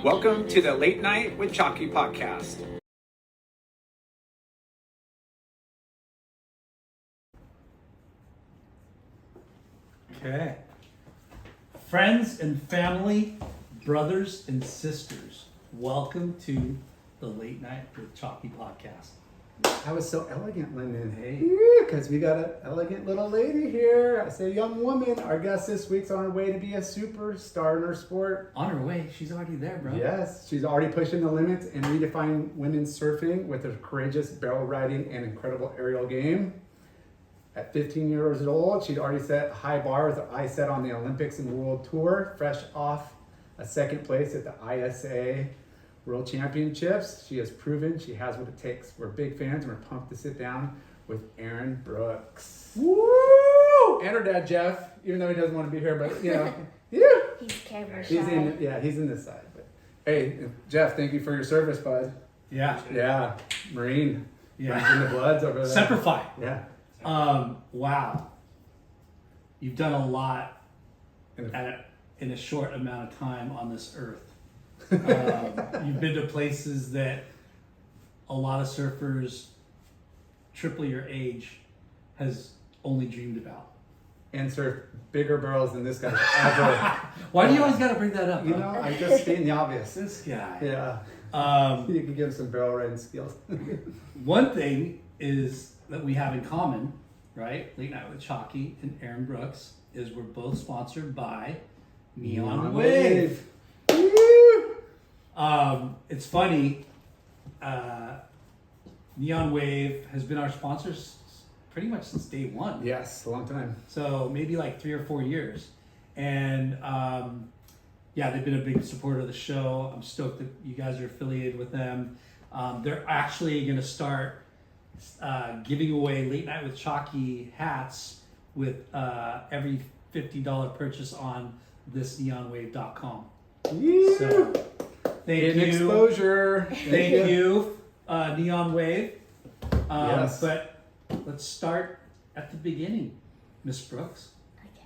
Welcome to the Late Night with Chalky podcast. Okay. Friends and family, brothers and sisters, welcome to the Late Night with Chalky podcast. That was so elegant, Lyndon. Hey. Because we got an elegant little lady here. I say young woman. Our guest this week's on her way to be a superstar in her sport. On her way, she's already there, bro. Yes, she's already pushing the limits and redefining women's surfing with her courageous barrel riding and incredible aerial game. At 15 years old, she'd already set a high bar with her eyes set on the Olympics and World Tour, fresh off a second place at the ISA World Championships. She has proven she has what it takes. We're big fans and we're pumped to sit down with Erin Brooks. Woo! And her dad, Jeff, even though he doesn't want to be here, but you know, yeah. He's camera shy. He's in this side. But hey, Jeff, thank you for your service, bud. Yeah. Yeah, Marine. Yeah. Runs in the Bloods over there. Semper Fi. Yeah. Wow. You've done a lot And in a short amount of time on this earth. You've been to places that a lot of surfers triple your age has only dreamed about. and surf bigger barrels than this guy ever. Why do you always got to bring that up? You bro? know, I'm just stating the obvious. This guy. Yeah. You can give him some barrel riding skills. One thing is that we have in common, right? Late Night with Chalky and Erin Brooks is we're both sponsored by Neon Wave. Woo! It's funny. Neon Wave has been our sponsors pretty much since day one. Yes, a long time. So maybe like 3 or 4 years. And yeah, they've been a big supporter of the show. I'm stoked that you guys are affiliated with them. They're actually going to start giving away Late Night with Chalky hats with every $50 purchase on thisneonwave.com. Yeah. So thank you. Exposure. Thank you, Neon Wave. Yes. But let's start at the beginning, Miss Brooks. Okay.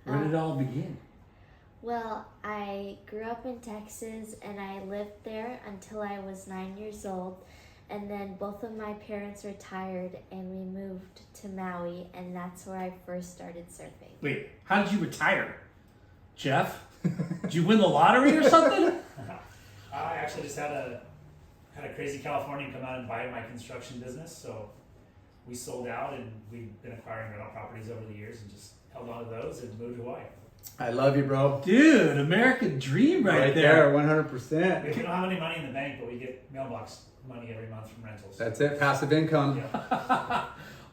Where did it all begin? Well, I grew up in Texas and I lived there until I was 9 years old. And then both of my parents retired and we moved to Maui, and that's where I first started surfing. Wait, how did you retire? Jeff? Did you win the lottery or something? I actually just had a crazy Californian come out and buy my construction business, so we sold out and we've been acquiring rental properties over the years and just held on to those and moved to Hawaii. I love you, bro. Dude, American dream right there. We 100%. don't have any money in the bank, but we get mailbox money every month from rentals. That's it. Passive income. Yeah.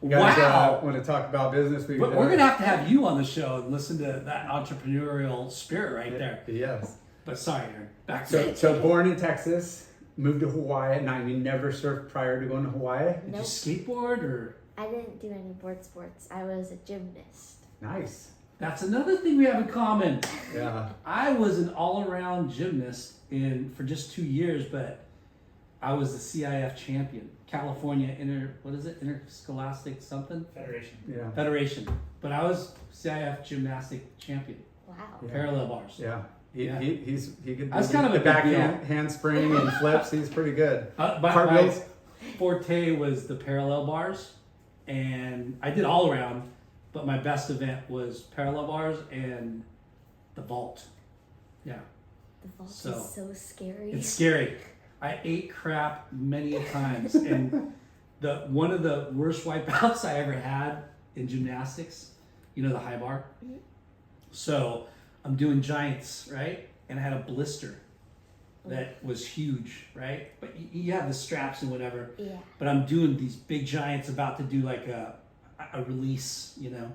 You guys Wow. want to talk about business? But we're going to have you on the show and listen to that entrepreneurial spirit right there. Yes. But sorry, Aaron. Back to So born in Texas, moved to Hawaii at 9. You never surfed prior to going to Hawaii? Did Nope. you skateboard or? I didn't do any board sports. I was a gymnast. Nice. That's another thing we have in common. Yeah. I was an all-around gymnast for just 2 years, but I was the CIF champion, California Interscholastic something Federation. Yeah. Federation. But I was CIF gymnastic champion, Wow. Yeah. parallel bars. Yeah. He could I was do kind of the a big back deal. handspring and flips. He's pretty good. My Cartwheels. forte was the parallel bars, and I did all around, but my best event was parallel bars and the vault. Yeah, The vault So, is so scary. it's scary. I ate crap many a times, and one of the worst wipeouts I ever had in gymnastics, you know, the high bar. Mhm. So I'm doing giants, right? And I had a blister that was huge, right? But you have the straps and whatever. Yeah. But I'm doing these big giants, about to do like a release, you know,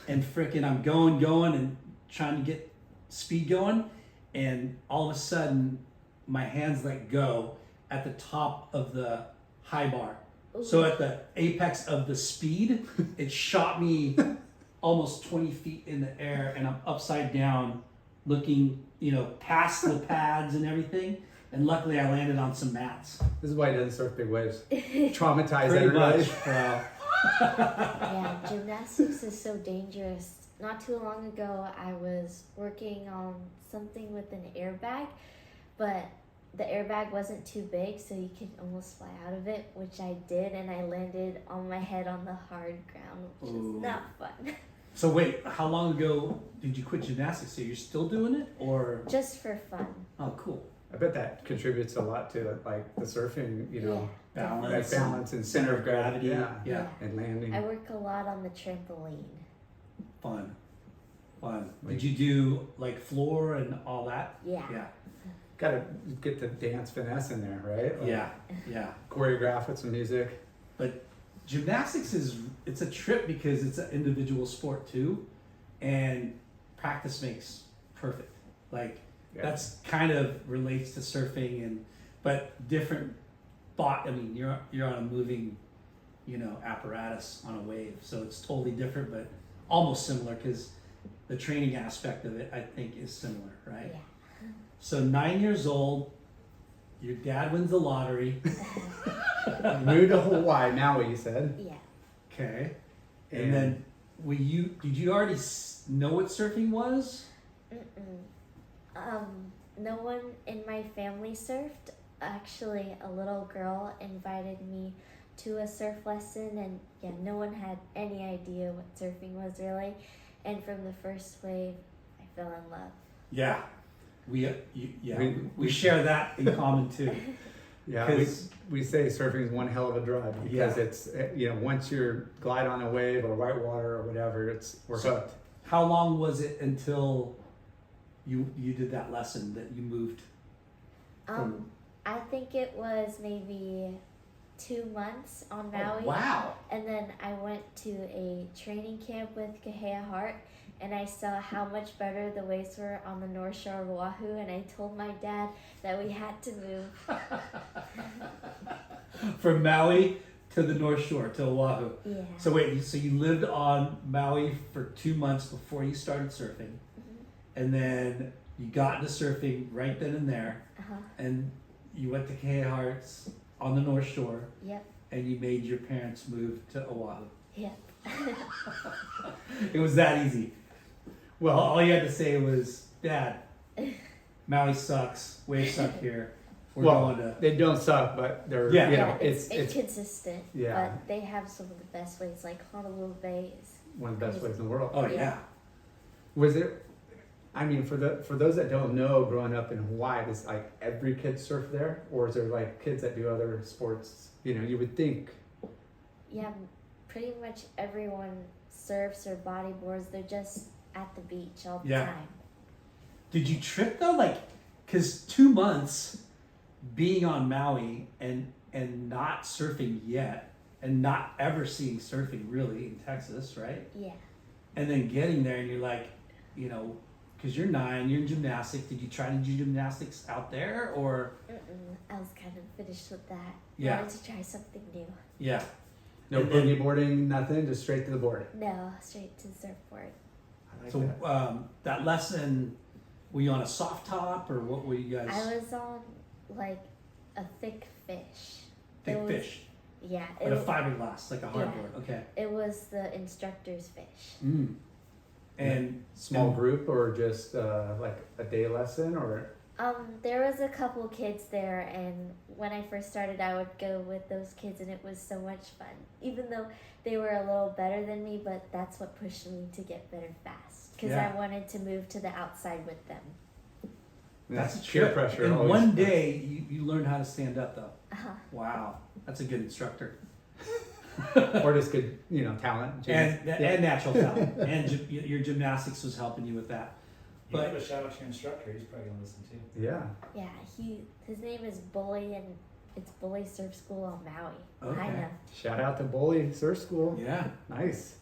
and frickin' I'm going and trying to get speed going, and all of a sudden my hands let go at the top of the high bar. Ooh. So at the apex of the speed, it shot me almost 20 feet in the air, and I'm upside down looking, you know, past the pads and everything. And luckily I landed on some mats. This is why he doesn't surf big waves. Traumatize Pretty everybody. much, bro. Yeah, gymnastics is so dangerous. Not too long ago, I was working on something with an airbag, but the airbag wasn't too big, so you could almost fly out of it, which I did, and I landed on my head on the hard ground, which Ooh. was not fun. So wait, how long ago did you quit gymnastics? So you're still doing it, or? Just for fun. Oh, cool. I bet that contributes a lot to like the surfing, you know, Balance, that balance and center of gravity. Yeah. Yeah. And landing. I work a lot on the trampoline. Fun. Did you do like floor and all that? Yeah. Yeah. Got to get the dance finesse in there, right? Like, Yeah. choreograph with some music. But gymnastics it's a trip because it's an individual sport too, and practice makes perfect. Like that's kind of relates to surfing but different I mean, you're on a moving, apparatus on a wave, so it's totally different, but almost similar because the training aspect of it, I think, is similar, right? Yeah. So 9 years old, your dad wins the lottery. Moved to Hawaii, Maui, you said. Yeah. Okay. And then, did you already know what surfing was? No one in my family surfed. Actually, a little girl invited me to a surf lesson, and no one had any idea what surfing was really. And from the first wave, I fell in love. Yeah. We share that in common too. Yeah, we say surfing is one hell of a drug because it's, once you're glide on a wave or whitewater or whatever, we're hooked. How long was it until you did that lesson that you moved? I think it was maybe 2 months on Maui. Oh, wow. And then I went to a training camp with Kahea Hart, and I saw how much better the waves were on the North Shore of Oahu, and I told my dad that we had to move. From Maui to the North Shore, to Oahu. Yeah. So wait, so you lived on Maui for 2 months before you started surfing, and then you got into surfing right then and there, and you went to Kahea Hart's on the North Shore. Yep. And you made your parents move to Oahu. Yep. It was that easy. Well, all you had to say was, Dad, Maui sucks. Waves suck here. We're going to. They don't suck, but they're it's inconsistent. Yeah. But they have some of the best waves, like Honolulu Bay is one of the best waves in the world. Oh yeah. Was it? I mean, for those that don't know, growing up in Hawaii, does like every kid surf there, or is there like kids that do other sports? You would think. Yeah, pretty much everyone surfs or bodyboards. They're just at the beach all the time. Did you trip though? Like, cause 2 months being on Maui and not surfing yet, and not ever seeing surfing really in Texas, right? Yeah. And then getting there and you're like, because you're 9, you're in gymnastics. Did you try to do gymnastics out there, or? I was kind of finished with that. Yeah. Wanted to try something new. Yeah. No boogie boarding, nothing, just straight to the board. No, straight to the surfboard. I like So that. that lesson, were you on a soft top, or what were you guys? I was on like a thick fish. Thick fish. Yeah. But a fiberglass, like a hardboard. Okay. It was the instructor's fish. Mm. And Small group or just like a day lesson or? There was a couple kids there, and when I first started, I would go with those kids, and it was so much fun. Even though they were a little better than me, but that's what pushed me to get better fast, because I wanted to move to the outside with them. that's a peer trip. pressure. And always. one day you learned how to stand up though. Uh-huh. Wow, that's a good instructor. Or just good, talent. And natural talent. And your gymnastics was helping you with that. You But give a shout out to your instructor. He's probably gonna listen too. Yeah. Yeah, his name is Bully, and it's Bully Surf School on Maui. Okay. I know. Shout out to Bully Surf School. yeah. Nice.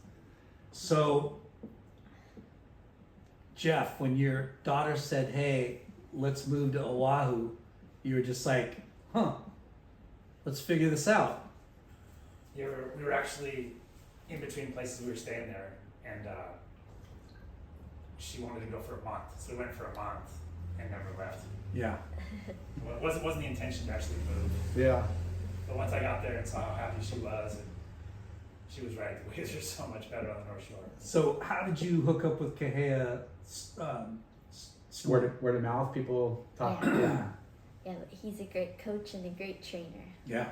So Jeff, when your daughter said, "Hey, let's move to Oahu," you were just like, let's figure this out. We were actually in between places we were staying there, and she wanted to go for a month, so we went for a month and never left. Yeah. Well, it wasn't the intention to actually move, Yeah. but once I got there and saw how happy she was, and she was right. The waves are so much better on the North Shore. So how did you hook up with Kahea? Word of mouth, people talk. Yeah. Yeah. Yeah, but he's a great coach and a great trainer. Yeah.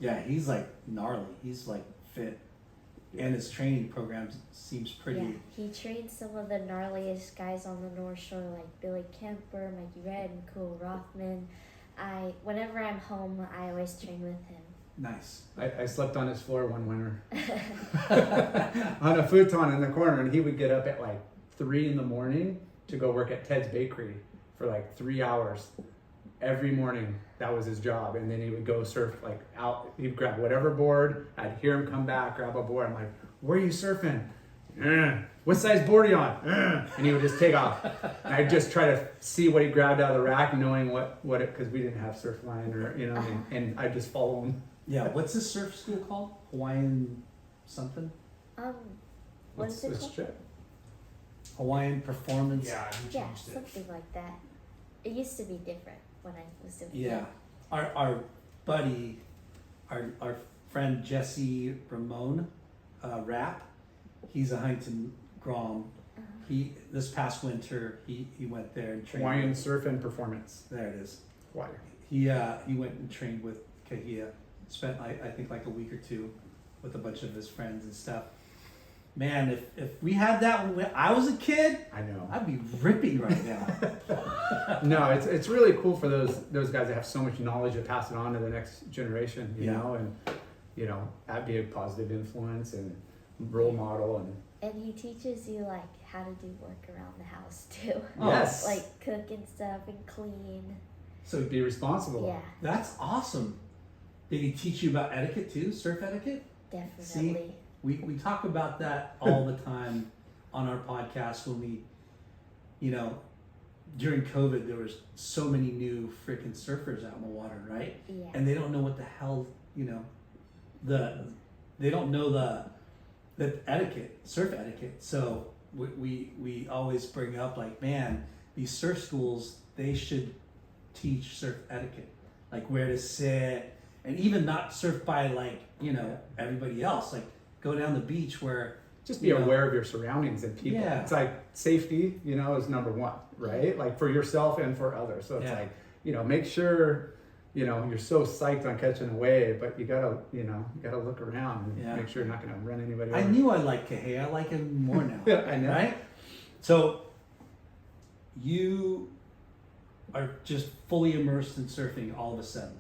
Yeah, he's like gnarly. He's like fit. And his training program seems pretty. Yeah, he trains some of the gnarliest guys on the North Shore, like Billy Kemper, Mikey Red, and Cool Rothman. Whenever I'm home, I always train with him. Nice. I slept on his floor one winter on a futon in the corner, and he would get up at like 3 a.m. to go work at Ted's Bakery for like 3 hours every morning. That was his job, and then he would go surf like out. He'd grab whatever board. I'd hear him come back, grab a board. I'm like, "Where are you surfing? What size board are you on?" And he would just take off. And I'd just try to see what he grabbed out of the rack, knowing what it, because we didn't have surf line or and I'd just follow him. Yeah, what's this surf school called? Hawaiian something? What is it called? Strip? Hawaiian Performance. Yeah, he Yeah, changed it. something like that. It used to be different when I was doing Yeah. it. Our buddy, our friend Jesse Ramon, Rapp, he's a Huntington Grom. This past winter he went there and trained. Hawaiian Surf and Performance. There it is. Hawaii. He went and trained with Kahia. Spent I think like a week or two with a bunch of his friends and stuff. Man, if we had that when I was a kid, I know. I'd be ripping right now. No, it's really cool for those guys that have so much knowledge to pass it on to the next generation, you Yeah. know, and that'd be a positive influence and role model And he teaches you like how to do work around the house too. Oh. Yes. Like cook and stuff and clean. so be responsible. Yeah, That's awesome. Did he teach you about etiquette too? Surf etiquette? definitely. We talk about that all the time on our podcast when we, during COVID, there was so many new freaking surfers out in the water, right? Yeah. And they don't know what the hell, they don't know the etiquette, surf etiquette. So we always bring up like, man, these surf schools, they should teach surf etiquette, like where to sit, and even not surf by like, everybody else, like go down the beach where Just be aware of your surroundings and people. Yeah. It's like safety, is number one, right? Like for yourself and for others. So it's Yeah. like, make sure, you're so psyched on catching a wave, but you gotta look around and Yeah. make sure you're not gonna run anybody I over. knew I liked Kahei. I like him more now. Yeah, I know. Right? So you are just fully immersed in surfing all of a sudden.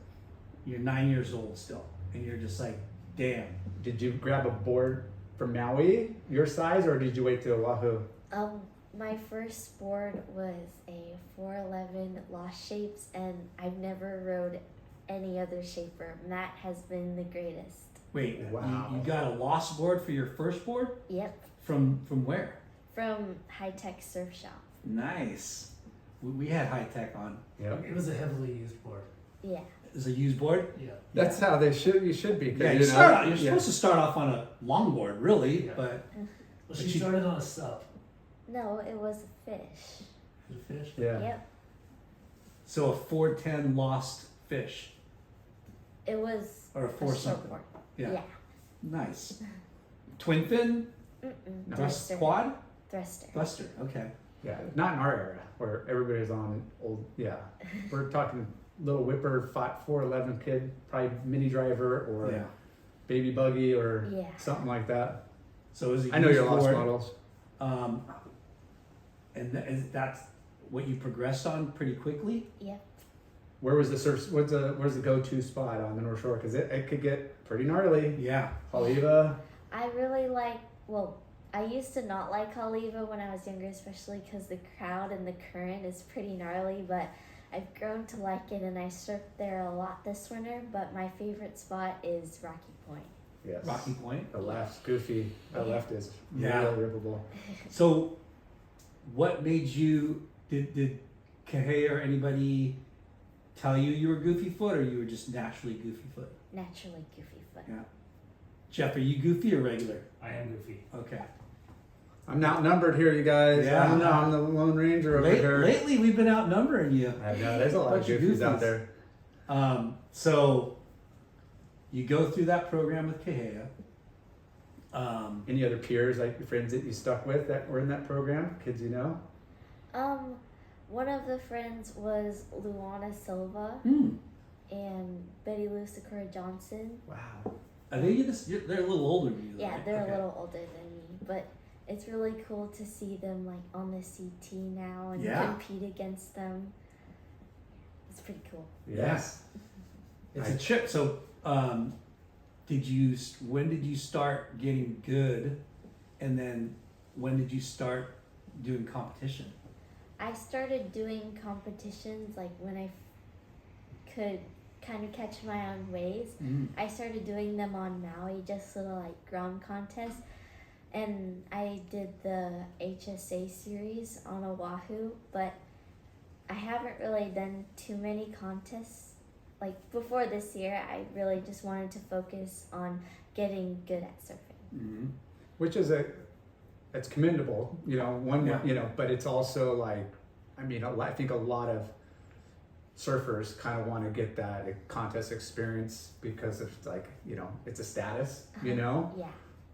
You're 9 years old still, and you're just like, damn. Did you grab a board from Maui, your size, or did you wait till Oahu? My first board was a 411 Lost Shapes, and I've never rode any other shaper. Matt has been the greatest. Wait, Wow. you got a lost board for your first board? Yep, From where? from High Tech Surf Shop. Nice. We had high tech on. Yeah. It was a heavily used board. Yeah. Is a used board? Yeah. That's how you should be. 'Cause, Yeah, you're supposed to start off on a longboard, really, Yeah. but Well, But she you- started on a sub. No, it was a fish. The fish. Yeah. Yep. so a 410 lost fish It was or a a 4 short something. board. Yeah. Yeah. Nice. Twin fin? Mm-mm. Thrust Thruster. quad? Thruster. Thruster. Okay. Yeah, not in our era where everybody's on old. Yeah, we're talking little whipper 411 kid, probably mini driver or Yeah. baby buggy or Yeah. something like that. So is it I know your lost board? models. And that's what you progressed on pretty quickly? Yep. Where was the surf? Where's the go-to spot on the North Shore? Because it could get pretty gnarly. Yeah. Haleiwa. I really like, I used to not like Haleiwa when I was younger, especially because the crowd and the current is pretty gnarly, but I've grown to like it and I surfed there a lot this winter, but my favorite spot is Rocky Point. Yes. Rocky Point. The left's goofy. The left is Yeah. real rippable. So what made you, did Kahei or anybody tell you were goofy foot or you were just naturally goofy foot? Naturally goofy foot. Yeah. Jeff, are you goofy or regular? I am goofy. Okay. I'm outnumbered here, you guys. Yeah. I don't know. I'm the Lone Ranger over here. Lately, we've been outnumbering you. I know. There's a lot of Bunch of goofies out goofies. there. So you go through that program with Kahea. Any other peers, like your friends that you stuck with that were in that program? Kids you know? One of the friends was Luana Silva Mm. and Betty Lou Sakura Johnson. Wow. Are they they're a little older than you, though, Yeah, right? they're Okay. a little older than me, but it's really cool to see them like on the CT now and Yeah. compete against them. It's pretty cool. Yes. It's a trip. So, when did you start getting good, and then when did you start doing competition? I started doing competitions like when I could kind of catch my own ways. Mm. I started doing them on Maui, just little like Grom contests. And I did the HSA series on Oahu, but I haven't really done too many contests. Like before this year, I really just wanted to focus on getting good at surfing. Mm-hmm. Which is it's commendable, Yeah. but it's also like, I mean, I think a lot of surfers kind of want to get that contest experience because it's like, it's a status, Yeah.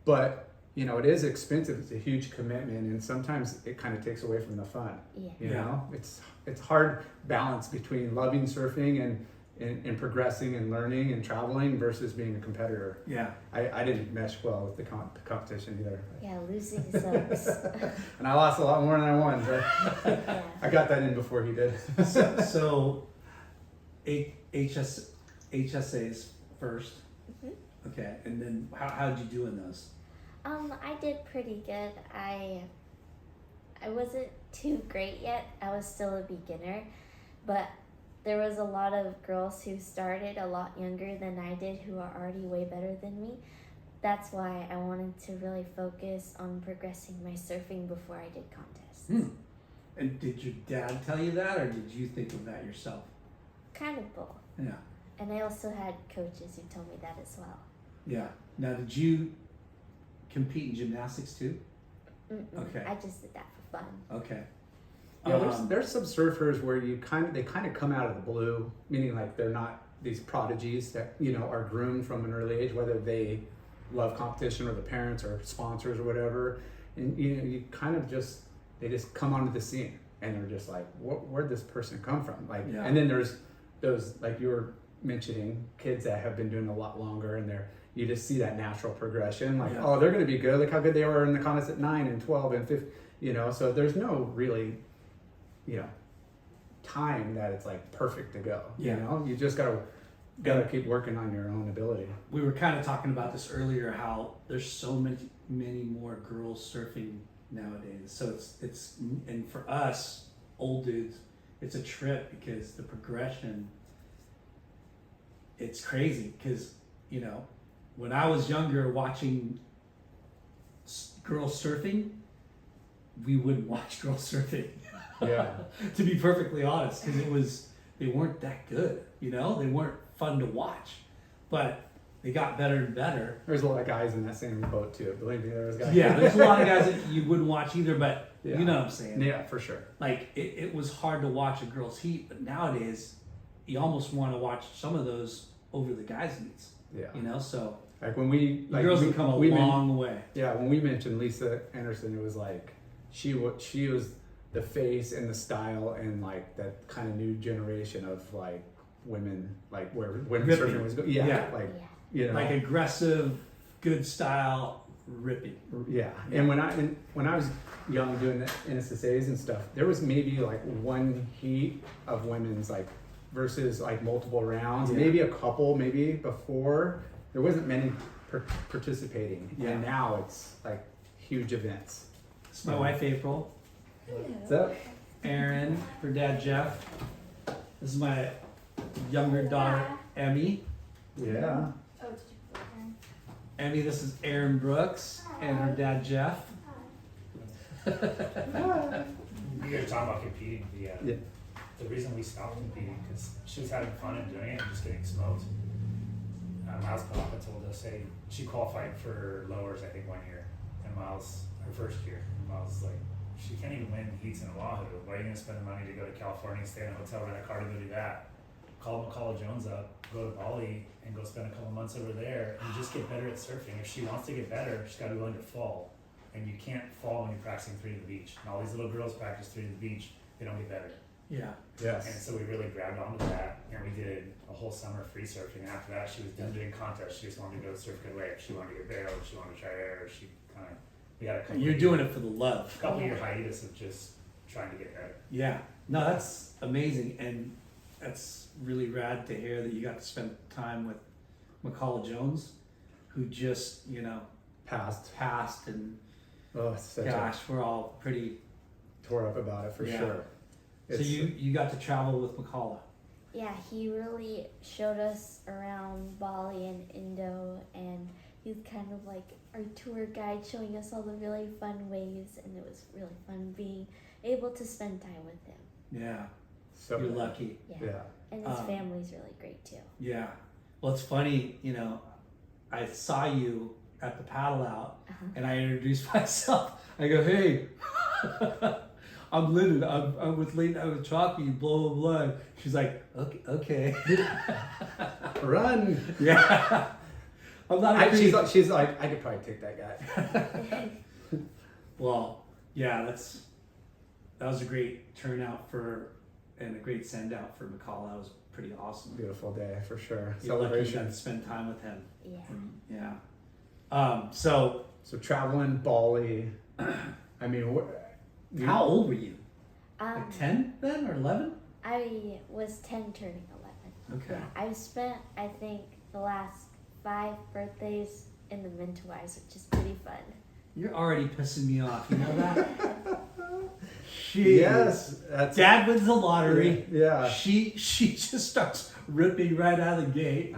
but it is expensive. It's a huge commitment, and sometimes it kind of takes away from the fun. Yeah. Yeah. It's hard balance between loving surfing and progressing and learning and traveling versus being a competitor. Yeah. I didn't mesh well with the competition either. Yeah, losing sucks. And I lost a lot more than I won, but Yeah. I got that in before he did. So HSAs first. Mhm. Okay, and then how'd you do in those? I did pretty good. I wasn't too great yet. I was still a beginner, but there was a lot of girls who started a lot younger than I did who are already way better than me. That's why I wanted to really focus on progressing my surfing before I did contests. Hmm. And did your dad tell you that, or did you think of that yourself? Kind of both. Yeah. And I also had coaches who told me that as well. Yeah. Now, did you compete in gymnastics too? Mm-mm. Okay. I just did that for fun. Okay. Yeah, there's some surfers where they kind of come out of the blue, meaning like they're not these prodigies that are groomed from an early age, whether they love competition or the parents or sponsors or whatever, and you kind of they just come onto the scene and they're just like, where'd this person come from? Like, Yeah. And then there's those, like you were mentioning, kids that have been doing a lot longer, and you just see that natural progression, like, Yeah. oh, they're going to be good. Look how good they were in the contest at 9 and 12 and 15. So there's no really time that it's like perfect to go. Yeah. You just gotta keep working on your own ability. We were kind of talking about this earlier, how there's so many more girls surfing nowadays. So it's and for us old dudes, it's a trip because the progression, it's crazy. Because when I was younger, watching girls surfing, we wouldn't watch girls surfing. Yeah. To be perfectly honest, because they weren't that good. They weren't fun to watch, but they got better and better. There's a lot of guys in that same boat too. Believe me, there's guys. Yeah, there's a lot of guys that you wouldn't watch either, but Yeah. you know what I'm saying. Yeah, for sure. Like it was hard to watch a girl's heat, but nowadays you almost want to watch some of those over the guys' heats. Yeah. So Like when we the girls have come a long way. Yeah, when we mentioned Lisa Anderson, it was like she was the face and the style and like that kind of new generation of like women, like where women Ripping. surfing was going. Yeah, Yeah. like Yeah. Like aggressive, good style, ripping. Yeah, and when I was young doing the NSSAs and stuff, there was maybe like one heat of women's like versus like multiple rounds, Yeah. maybe a couple, maybe before. There wasn't many participating, Yeah. and now it's like huge events. It's my wife April, So Erin, her dad Jeff. This is my younger daughter Emmy. yeah, Emmy, this is Erin Brooks and her dad Jeff. You guys talking about competing. Yeah. The reason we stopped competing because she was having fun and doing it and just getting smoked. Miles Papa told us, hey, she qualified for lowers, I think, 1 year. And Miles, her first year, and Miles was like, she can't even win heats in Oahu. Why are you going to spend the money to go to California, stay in a hotel, rent a car to go do that? Call McCullough Jones up, go to Bali, and go spend a couple months over there and just get better at surfing. If she wants to get better, she's got to be willing to fall. And you can't fall when you're practicing 3 to the beach. And all these little girls practice 3 to the beach, they don't get better. Yeah. And Yes. so we really grabbed onto that, and we did a whole summer free surfing. And after that, she was done doing contests. She just wanted to go surf good waves. She wanted to get bailed. She wanted to try air. She kind of, we had a couple. You're doing it for the love. Couple year hiatus of just trying to get better. Yeah. No, that's amazing, and that's really rad to hear that you got to spend time with McCullough Jones, who just Passed. and Oh, it's such gosh, we're all pretty. tore up about it for Yeah. sure. So It's- you got to travel with McCullough. Yeah, he really showed us around Bali and Indo, and he's kind of like our tour guide, showing us all the really fun waves, and it was really fun being able to spend time with him. Yeah. so You're lucky. Yeah. And his Um, family's really great too. Yeah. Well, it's funny, I saw you at the paddle out, Uh-huh. and I introduced myself. I go, hey, I'm Lyndon. I'm with Chalky, blah, blah, blah. She's like, okay. Run. Yeah. I'm not a She's like, I could probably take that guy. Well, yeah, that was a great turnout and a great send out for McCall. That was pretty awesome. Beautiful day for sure. You're lucky you got Celebration. to spend time with him. Yeah. Yeah. So So traveling Bali. I mean, how old were you? Um, Like 10 then or 11? I was 10 turning 11. Okay. Yeah, I've spent, I think, the last 5 birthdays in the Mentawais, which is pretty fun. You're already pissing me off. You know that? She. yes, that's Dad wins the lottery. Yeah. She just starts ripping right out of the gate.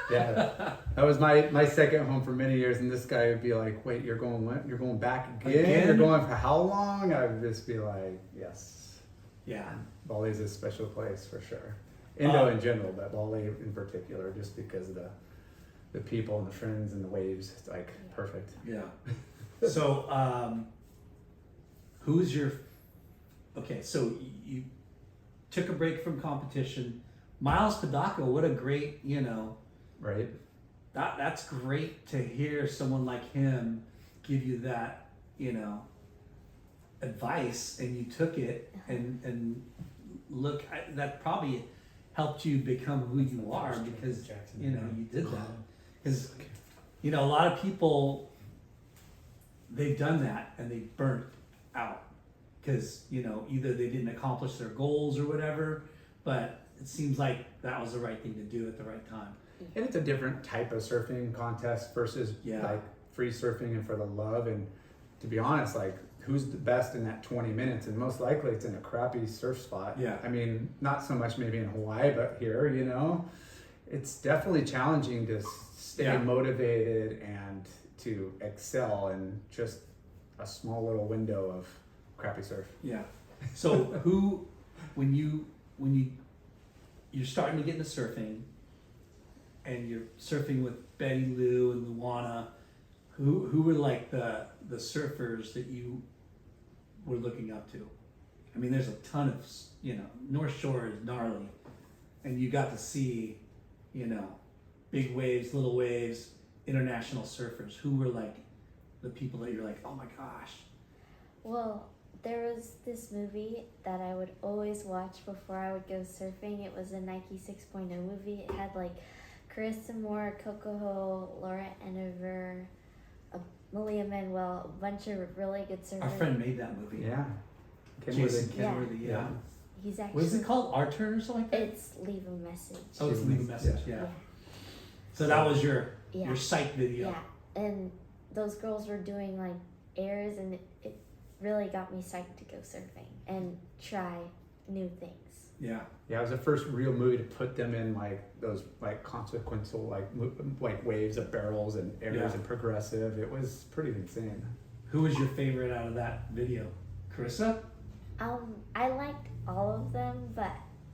Yeah, that was my second home for many years, and this guy would be like, "Wait, you're going what? You're going back again? Again? You're going for how long?" I would just be like, "Yes, Yeah. Bali is a special place for sure. Indo in general, but Bali in particular, just because of the people and the friends and the waves. It's like perfect." Yeah. So, who's your? Okay, so you took a break from competition. Miles Padaka, what a great, Right? that's great to hear someone like him give you that, advice, and you took it and look, that probably helped you become who you are because you did that. Because a lot of people, they've done that and they burnt out because either they didn't accomplish their goals or whatever, but it seems like that was the right thing to do at the right time. And it's a different type of surfing contest versus Yeah. like free surfing and for the love. And to be honest, like who's the best in that 20 minutes? And most likely it's in a crappy surf spot. Yeah. I mean, not so much maybe in Hawaii, but here, it's definitely challenging to stay Yeah. motivated and to excel in just a small little window of crappy surf. Yeah. So when you're starting to get into surfing and you're surfing with Betty Lou and Luana, who were like the surfers that you were looking up to? I mean, there's a ton of, North Shore is gnarly, and you got to see, big waves, little waves, international surfers. Who were like the people that you're like, oh my gosh? Well, there was this movie that I would always watch before I would go surfing. It was a Nike 6.0 movie. It had like Carissa Moore, Coco Ho, Laura Eniver, Malia Manuel, a bunch of really good surfers. Our friend made that movie. Yeah. Jason Kenworthy. Kenworthy, yeah. He's What actually. is it called? Our Turn or something like that? It's Leave a Message. Oh, it's Leave a Message, yeah. Yeah. So that was your Yeah. psych video. Yeah, and those girls were doing like airs, and it really got me psyched to go surfing and try new things. Yeah. Yeah, it was the first real movie to put them in like those like consequential like waves of barrels and airs Yeah. and progressive. It was pretty insane. Who was your favorite out of that video? Carissa? I liked all of them, but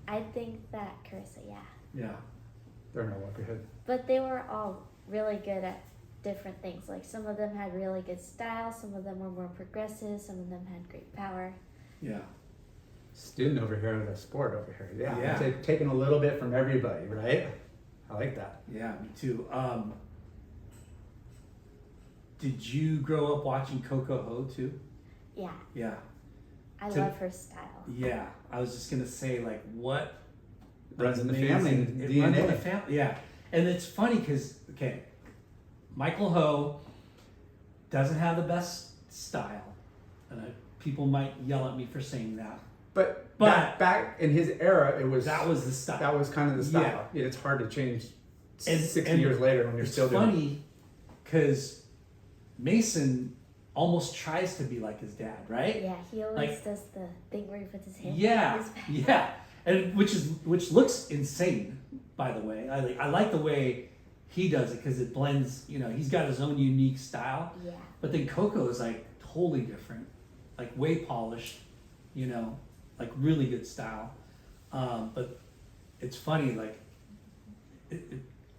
I think that Carissa, yeah. Yeah. They're no look ahead. But they were all really good at different things. Like some of them had really good style, some of them were more progressive, some of them had great power. Yeah. Student over here, the sport over here. Yeah, Yeah. Taking a little bit from everybody, right? I like that. Yeah, me too. Did you grow up watching Coco Ho too? Yeah. Yeah. I love her style. Yeah, I was just gonna say, like, what Runs in the amazing- family, It DNA. runs in the family, yeah. And it's funny because, okay, Michael Ho doesn't have the best style, and people might yell at me for saying that. But But- back in his era, it was That was the style. that was kind of the style. It's hard to change And- 60 and years later when you're it's still doing it. funny because Mason almost tries to be like his dad, right? Yeah, he always Like- does the thing where he puts his hand Yeah, on his back. yeah, and which looks insane, by the way. I like the way he does it because it blends. You know, he's got his own unique style. Yeah. But then Coco is like totally different, like way polished. You know, like really good style. But it's funny, like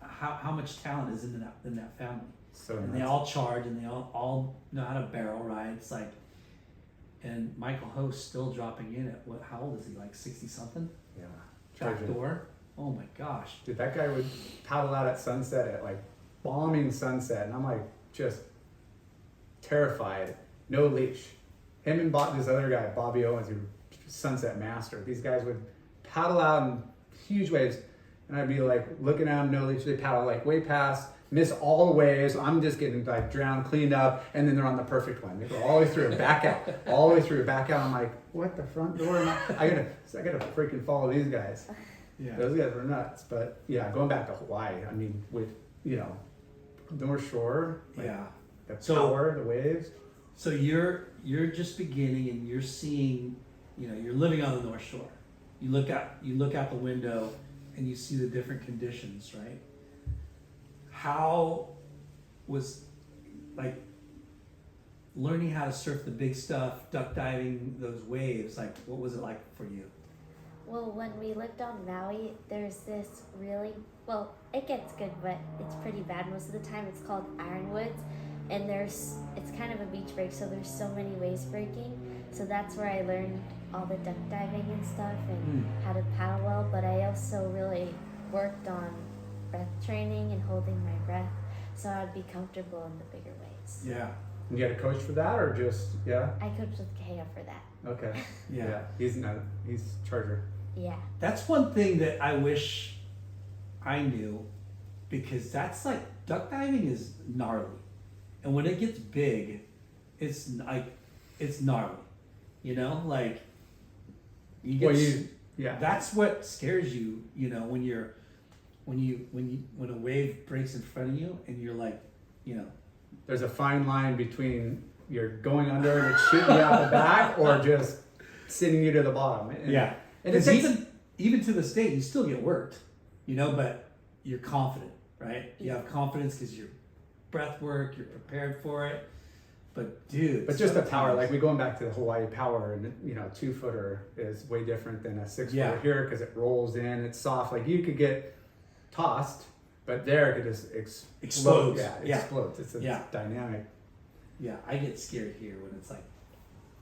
how much talent is in that family. So And they nuts. all charge and they all know how to barrel ride. It's like, and Michael Ho's still dropping in at what? How old is he? Like 60 something? Yeah. Back Treasure. door. Oh my gosh. Dude, that guy would paddle out at sunset at like bombing sunset, and I'm like just terrified. No leash. Him and this other guy, Bobby Owens, who sunset master. These guys would paddle out in huge waves, and I'd be like looking at them, no leash. They paddle like way past, miss all the waves. I'm just getting like drowned, cleaned up, and then they're on the perfect one. They go all the way through, back out, all the way through, back out. I'm like, what the front door? I gotta freaking follow these guys. Yeah. Those guys were nuts. But yeah, going back to Hawaii, I mean, with North Shore, like, Yeah. the So- power, the waves. So you're just beginning and you're seeing, you're living on the North Shore. You look out the window and you see the different conditions, right? How was like learning how to surf the big stuff, duck diving those waves, like what was it like for you? Well, when we lived on Maui, there's this well, it gets good, but it's pretty bad most of the time. It's called Ironwoods, and it's kind of a beach break, so there's so many waves breaking. So that's where I learned all the duck diving and stuff and how to paddle well, but I also really worked on breath training and holding my breath so I'd be comfortable in the bigger waves. Yeah. You had a coach for that, or just I coached with Kea for that. Okay. Yeah. He's charger. Yeah. That's one thing that I wish I knew, because that's like duck diving is gnarly, and when it gets big, it's gnarly. Like you get. That's what scares you. When a wave breaks in front of you, and you're like, There's a fine line between you're going under and it's shooting you out the back, or just sending you to the bottom. And, yeah. And it Because takes, even to this day, you still get worked, but you're confident, right? You have confidence because you're breath work, you're prepared for it. But dude, but just the power, sometimes- like we're going back to the Hawaii power, and 2-footer is way different than a 6-footer Yeah. here, because it rolls in, it's soft. Like you could get tossed, but there it could just explode. Explodes. Yeah, it Yeah. explodes. It's Yeah. dynamic. Yeah, I get scared here when it's like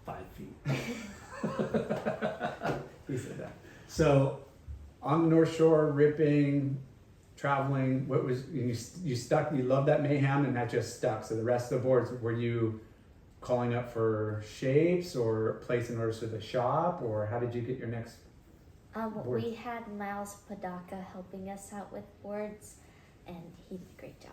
5 feet. He said that. So On the North Shore, ripping, traveling, what was you stuck? You loved that mayhem, and that just stuck. So the rest of the boards, were you calling up for shapes or placing orders for the shop, or how did you get your next? Boards. We had Miles Padaka helping us out with boards, and he did a great job.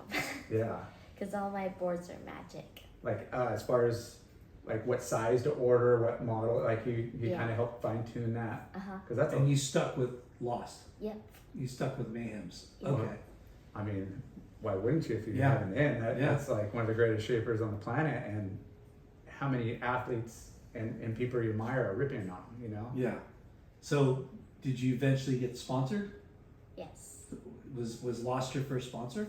Yeah, Because all my boards are magic. like as far as like what size to order, what model, like he Yeah. kind of helped fine tune that, Uh-huh. because that's and you stuck with Lost. Yep. You stuck with Mayhems. Yeah. Okay. I mean, why wouldn't you if you Yeah. have an in? Yeah. That's like one of the greatest shapers on the planet, and how many athletes and people you admire are ripping on him, Yeah. So did you eventually get sponsored? Yes. Was Lost your first sponsor?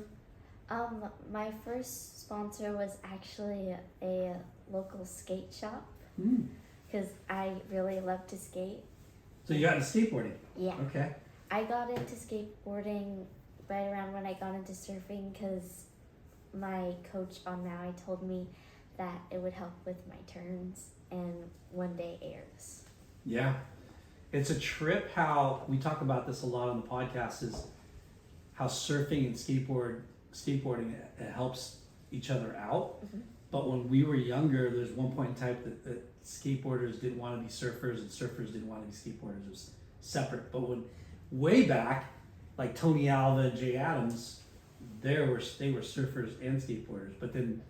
My first sponsor was actually a local skate shop because I really love to skate. So you got into skateboarding. Yeah. Okay. I got into skateboarding right around when I got into surfing because my coach on Maui told me that it would help with my turns and one day airs. Yeah. It's a trip how we talk about this a lot on the podcast, is how surfing and skateboarding it helps each other out. But when we were younger, there's one point in time that skateboarders didn't want to be surfers and surfers didn't want to be skateboarders. It was separate. But when way back, like Tony Alva and Jay Adams, they were surfers and skateboarders. But then,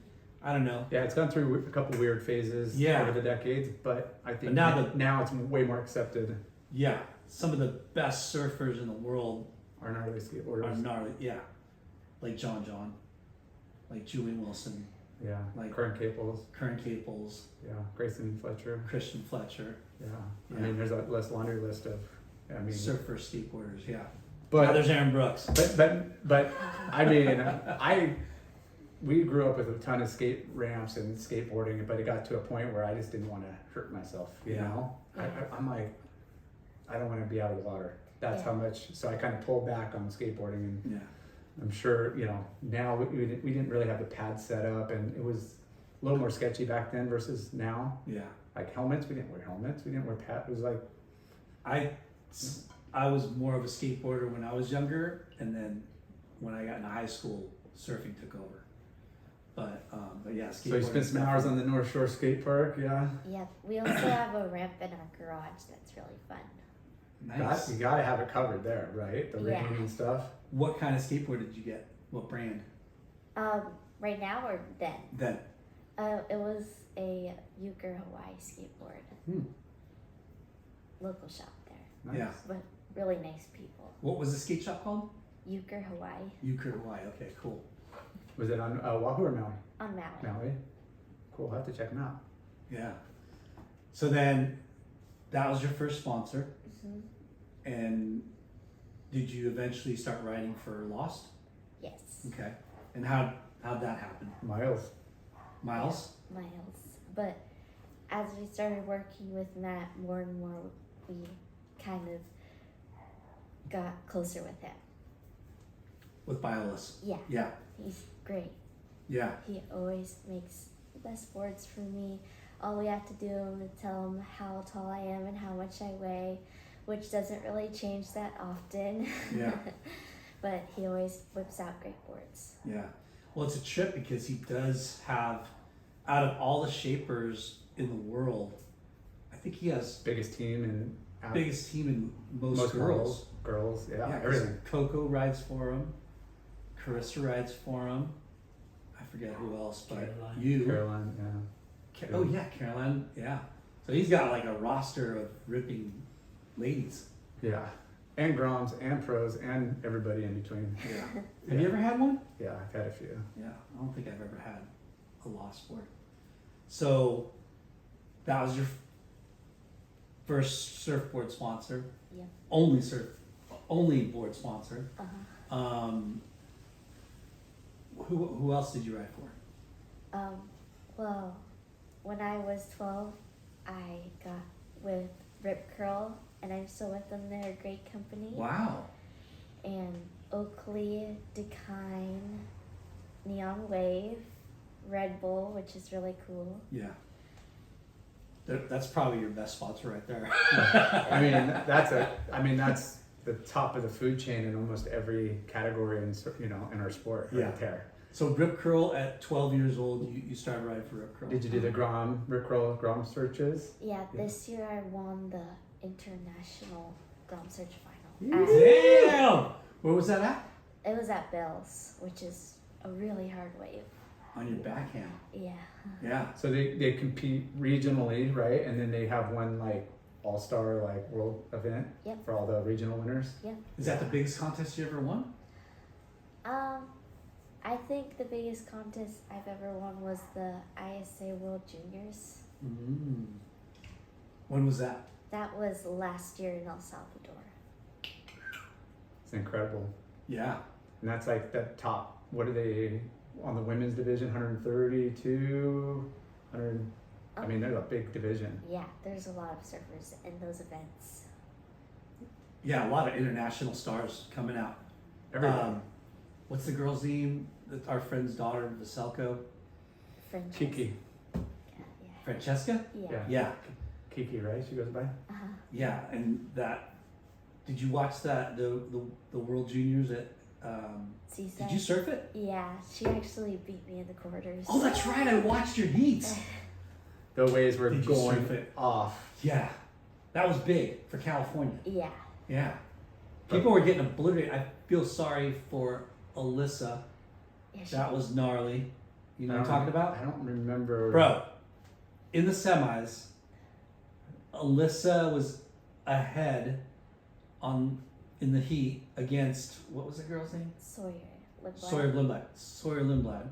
I don't know. Yeah, it's gone through a couple weird phases Yeah. over the decades, but I think But now it's way more accepted. Yeah, some of the best surfers in the world Are gnarly skateboarders. are gnarly. Yeah, like John, like Julian Wilson, Yeah, like- Current Caples. Kern Caples, Yeah, Grayson Fletcher. Christian Fletcher, Yeah. Yeah. I mean, there's a laundry list of. I mean, surfer skateboarders. Yeah, now but there's Erin Brooks. but I mean, we grew up with a ton of skate ramps and skateboarding, but it got to a point where I just didn't want to hurt myself. You Yeah. know, I'm like, I don't want to be out of the water. That's Yeah. how much. So I kind of pulled back on skateboarding, and Yeah, I'm sure now we didn't really have the pad set up, and it was a little more sketchy back then versus now. yeah. Like helmets, we didn't wear helmets. We didn't wear pads. It was like, I was more of a skateboarder when I was younger, and then when I got into high school, surfing took over. But yeah, so you skateboarding spent some hours on the North Shore Skate Park, yeah. Yep. We also have a ramp in our garage that's really fun. Nice. You gotta have it covered there, right? The Yeah. rain and stuff. What kind of skateboard did you get? What brand? Right now or then? Then. It was a Euchre Hawaii skateboard. Hmm. Local shop there, Nice. Yeah. but really nice people. What was the skate shop called? Euchre Hawaii Euchre Hawaii. Okay, cool. Was it on Wahoo or Maui? on Maui. Maui. Cool. I'll have to check them out. Yeah. So then, that was your first sponsor, hmm and did you eventually start writing for Lost? Yes, Okay. And how'd that happen? Miles. Miles? Miles. But as we started working with Matt more and more, we kind of got closer with him. With Biolis. Yeah, Yeah. he's great. Yeah. He always makes the best boards for me. All we have to do is tell him how tall I am and how much I weigh, which doesn't really change that often. Yeah. But he always whips out great boards. Yeah. Well, it's a trip because he does have, out of all the shapers in the world, I think he has Biggest team and biggest team in most girls. models. Girls. Yeah. 'cause Everything. Coco rides for him. Carissa rides for him. I forget who else, but Caroline. you. Caroline. Yeah. Oh yeah, Caroline. Yeah. So he's got like a roster of ripping ladies. Yeah. And Groms and pros and everybody in between. Yeah. Have you ever had one? Yeah, I've had a few. Yeah. I don't think I've ever had a Lost board. So that was your first surfboard sponsor. Yeah. Only board sponsor. Uh-huh. Who else did you ride for? Well, when I was 12, I got with Rip Curl, and I'm still with them. They're a great company. Wow. And Oakley, Dekine, Neon Wave, Red Bull, which is really cool. Yeah. That's probably your best sponsor right there. I mean, that's the top of the food chain in almost every category in our sport. Yeah. Right there. So Rip Curl at 12 years old, you started riding for Rip Curl. Did you do the Rip Curl Grom searches? Yeah, Yeah. this year I won the International Grom Search Final. Damn! Where was that at? It was at Bill's, which is a really hard wave. On your backhand. Yeah. Yeah. So they compete regionally, right? And then they have one like all-star like world event Yep. for all the regional winners. Is that the biggest contest you ever won? I think the biggest contest I've ever won was the ISA World Juniors. Mm. When was that? That was last year in El Salvador. It's incredible. Yeah. And that's like the top. What are they on the women's division? 132, 100. I mean, they're a big division. Yeah, there's a lot of surfers in those events. Yeah, a lot of international stars coming out. Everybody. What's the girl's name? Our friend's daughter, Vaselko. Francesca. Kiki. Yeah. Francesca? Yeah. Yeah. Yeah. Kiki, right? She goes by. Uh-huh. Yeah, and that. Did you watch that the World Juniors at Seaside. Did you surf it? Yeah, she actually beat me in the quarters. Oh, that's right. I watched your heats. The waves were Did you going surf it? off. Yeah, that was big for California. Yeah. Yeah, people were getting obliterated. I feel sorry for Alyssa. Yeah, That was gnarly. You know what I'm I talking about? don't remember. Bro, in the semis, Alyssa was ahead in the heat against, what was the girl's name? Sawyer. Lindblad. Sawyer Lindblad.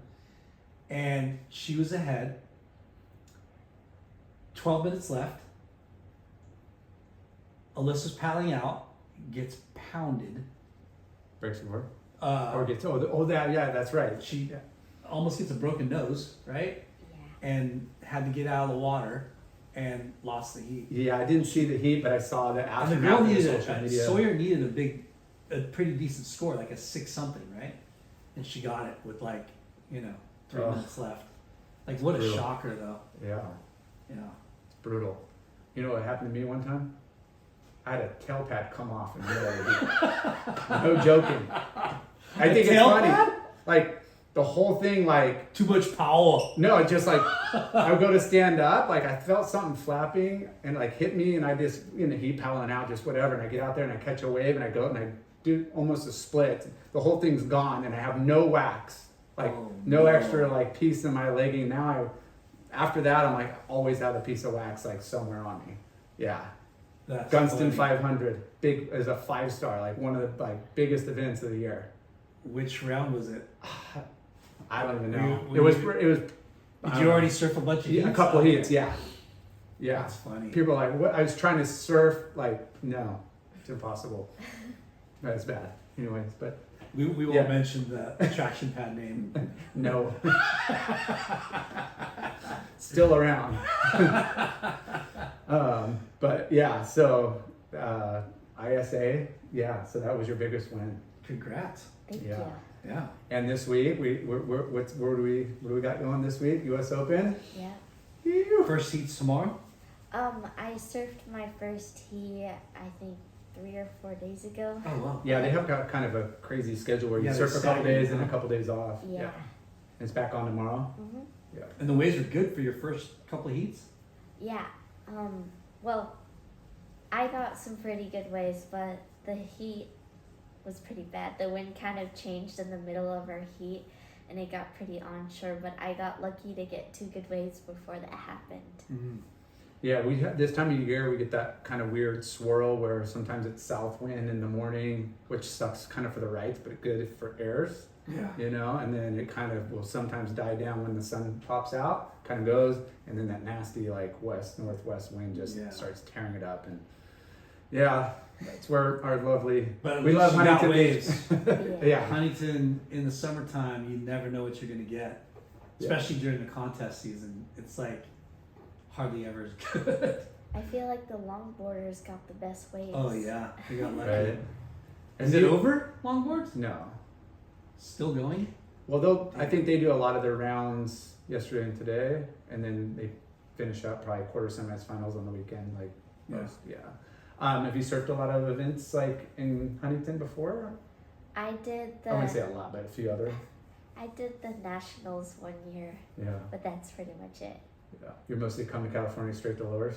And she was ahead. 12 minutes left. Alyssa's paddling out, gets pounded. Breaks the board. Uh, Or gets, that's right. she almost gets a broken nose, right? Yeah. And had to get out of the water and lost the heat. Yeah, I didn't see the heat, but I saw the And the aftermath girl on needed social media. Sawyer needed a pretty decent score, like a 6 something, right? And she got it with 3 Ugh. minutes left. Like, what a Brutal. shocker, though. Yeah, Yeah. it's brutal. You know what happened to me one time? I had a tail pad come off in the middle of the heat. No joking. I think it's tail funny. pad? Like, the whole thing, like, Too much power. no, it's just like, I would go to stand up, like, I felt something flapping and, like, hit me, and I just, in the heat, paddling out, just whatever, and I get out there and I catch a wave, and I go and I do almost a split. The whole thing's gone, and I have no wax. Like, Oh, no no. extra, like, piece in my legging. Now, after that, I'm like, always have a piece of wax, like, somewhere on me. Yeah. That's Gunston funny. 500, big as a 5-star, like one of the biggest events of the year. Which round was it? I don't even know. Were It was. Did you already surf a bunch of heats? a couple Okay. heats? Yeah. Yeah. That's funny. People are like, what? I was trying to surf. Like, no, it's impossible. That's bad. Anyways, but We won't Yeah. mention the traction pad name. no. Still around. But yeah, so ISA, yeah. So that was your biggest win. Congrats. Thank Yeah. you. Yeah. And this week, what do we got going this week? U.S. Open. Yeah. Phew. First heats tomorrow? I surfed my first heat, I think 3 or 4 days ago. Oh, wow. Yeah, they have got kind of a crazy schedule where you Yeah, surf they're a couple staggered, days and a huh? couple days off. Yeah. It's back on tomorrow. Mm-hmm. Yeah. And the waves are good for your first couple of heats? Yeah. Well, I got some pretty good waves, but the heat was pretty bad. The wind kind of changed in the middle of our heat, and it got pretty onshore, but I got lucky to get 2 good waves before that happened. Mm-hmm. Yeah, we have, this time of year we get that kind of weird swirl where sometimes it's south wind in the morning, which sucks kind of for the rights, but good for airs, Yeah. you know, and then it kind of will sometimes die down when the sun pops out, kind of goes, and then that nasty like northwest wind just Yeah. starts tearing it up. And yeah, that's where our lovely, But at we least love you got Huntington waves. yeah. Huntington, in the summertime, you never know what you're going to get. Especially during the contest season. It's like hardly ever as good. I feel like the longboarders got the best waves. Oh, yeah. You got lucky. Right. Is it over, longboards? No. Still going? Well, I think they do a lot of their rounds yesterday and today, and then they finish up probably quarter semis finals on the weekend. Like most, yeah. Have you surfed a lot of events like in Huntington before? I did I wouldn't say the a lot, but a few other. I did the nationals one year, Yeah, but that's pretty much it. yeah. You're mostly come to California straight to lowers.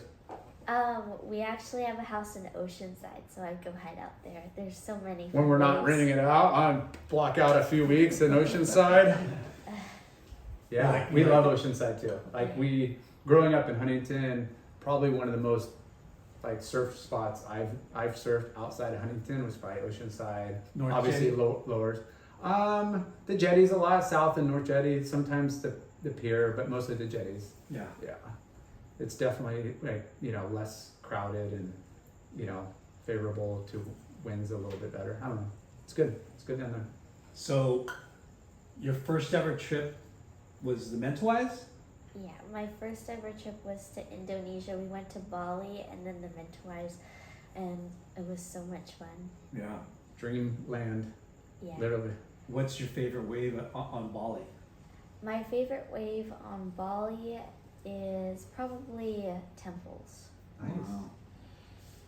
We actually have a house in Oceanside, so I go hide out there. There's so many. When we're not waves. renting it out, I block out a few weeks in Oceanside. Yeah, Like- we love Oceanside too. Like we, growing up in Huntington, probably one of the most like surf spots I've surfed outside of Huntington was probably Oceanside. North Obviously Jetty? lowers. The jetties a lot, south and north jetty. Sometimes the pier, but mostly the jetties. Yeah. Yeah, it's definitely like less crowded and favorable to winds a little bit better. I don't know. It's good. It's good down there. So, your first ever trip was the Mentawais? Yeah, my first ever trip was to Indonesia. We went to Bali and then the Mentawais, and it was so much fun. Yeah. Dreamland, Yeah. literally. What's your favorite wave on Bali? My favorite wave on Bali is probably temples. Nice. Wow.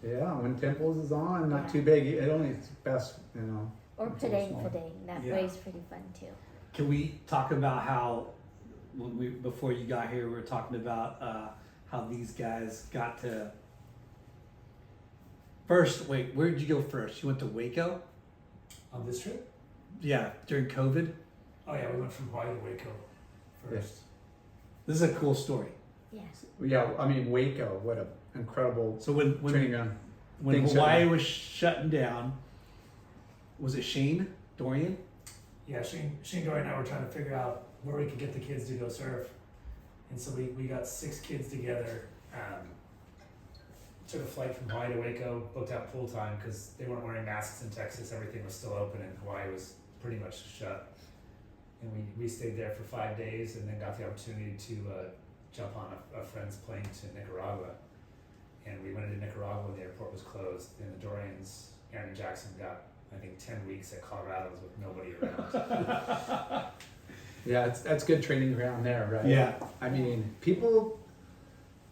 Yeah, when Temples is on, not Yeah. too big. It only it's best, Or It's a little Phenom. smaller. That Yeah. wave's pretty fun too. Can we talk about how before you got here, we were talking about how these guys got to first. Wait, where did you go first? You went to Waco? On this trip? Yeah, during COVID. Oh yeah, we went from Hawaii to Waco first. This is a cool story. Yeah. Yeah, I mean Waco, what an incredible So when training ground. when Things Hawaii shut was shutting down, was it Shane Dorian? Yeah, Shane Dory and I were trying to figure out where we could get the kids to go surf. And so we got 6 kids together, took a flight from Hawaii to Waco, booked out pool time because they weren't wearing masks in Texas. Everything was still open and Hawaii was pretty much shut. And we stayed there for 5 days and then got the opportunity to jump on a friend's plane to Nicaragua. And we went into Nicaragua when the airport was closed. And the Dorians, Aaron and Jackson, got, I think, 10 weeks at Colorado's with nobody around. Yeah, that's good training ground there, right? Yeah. I mean,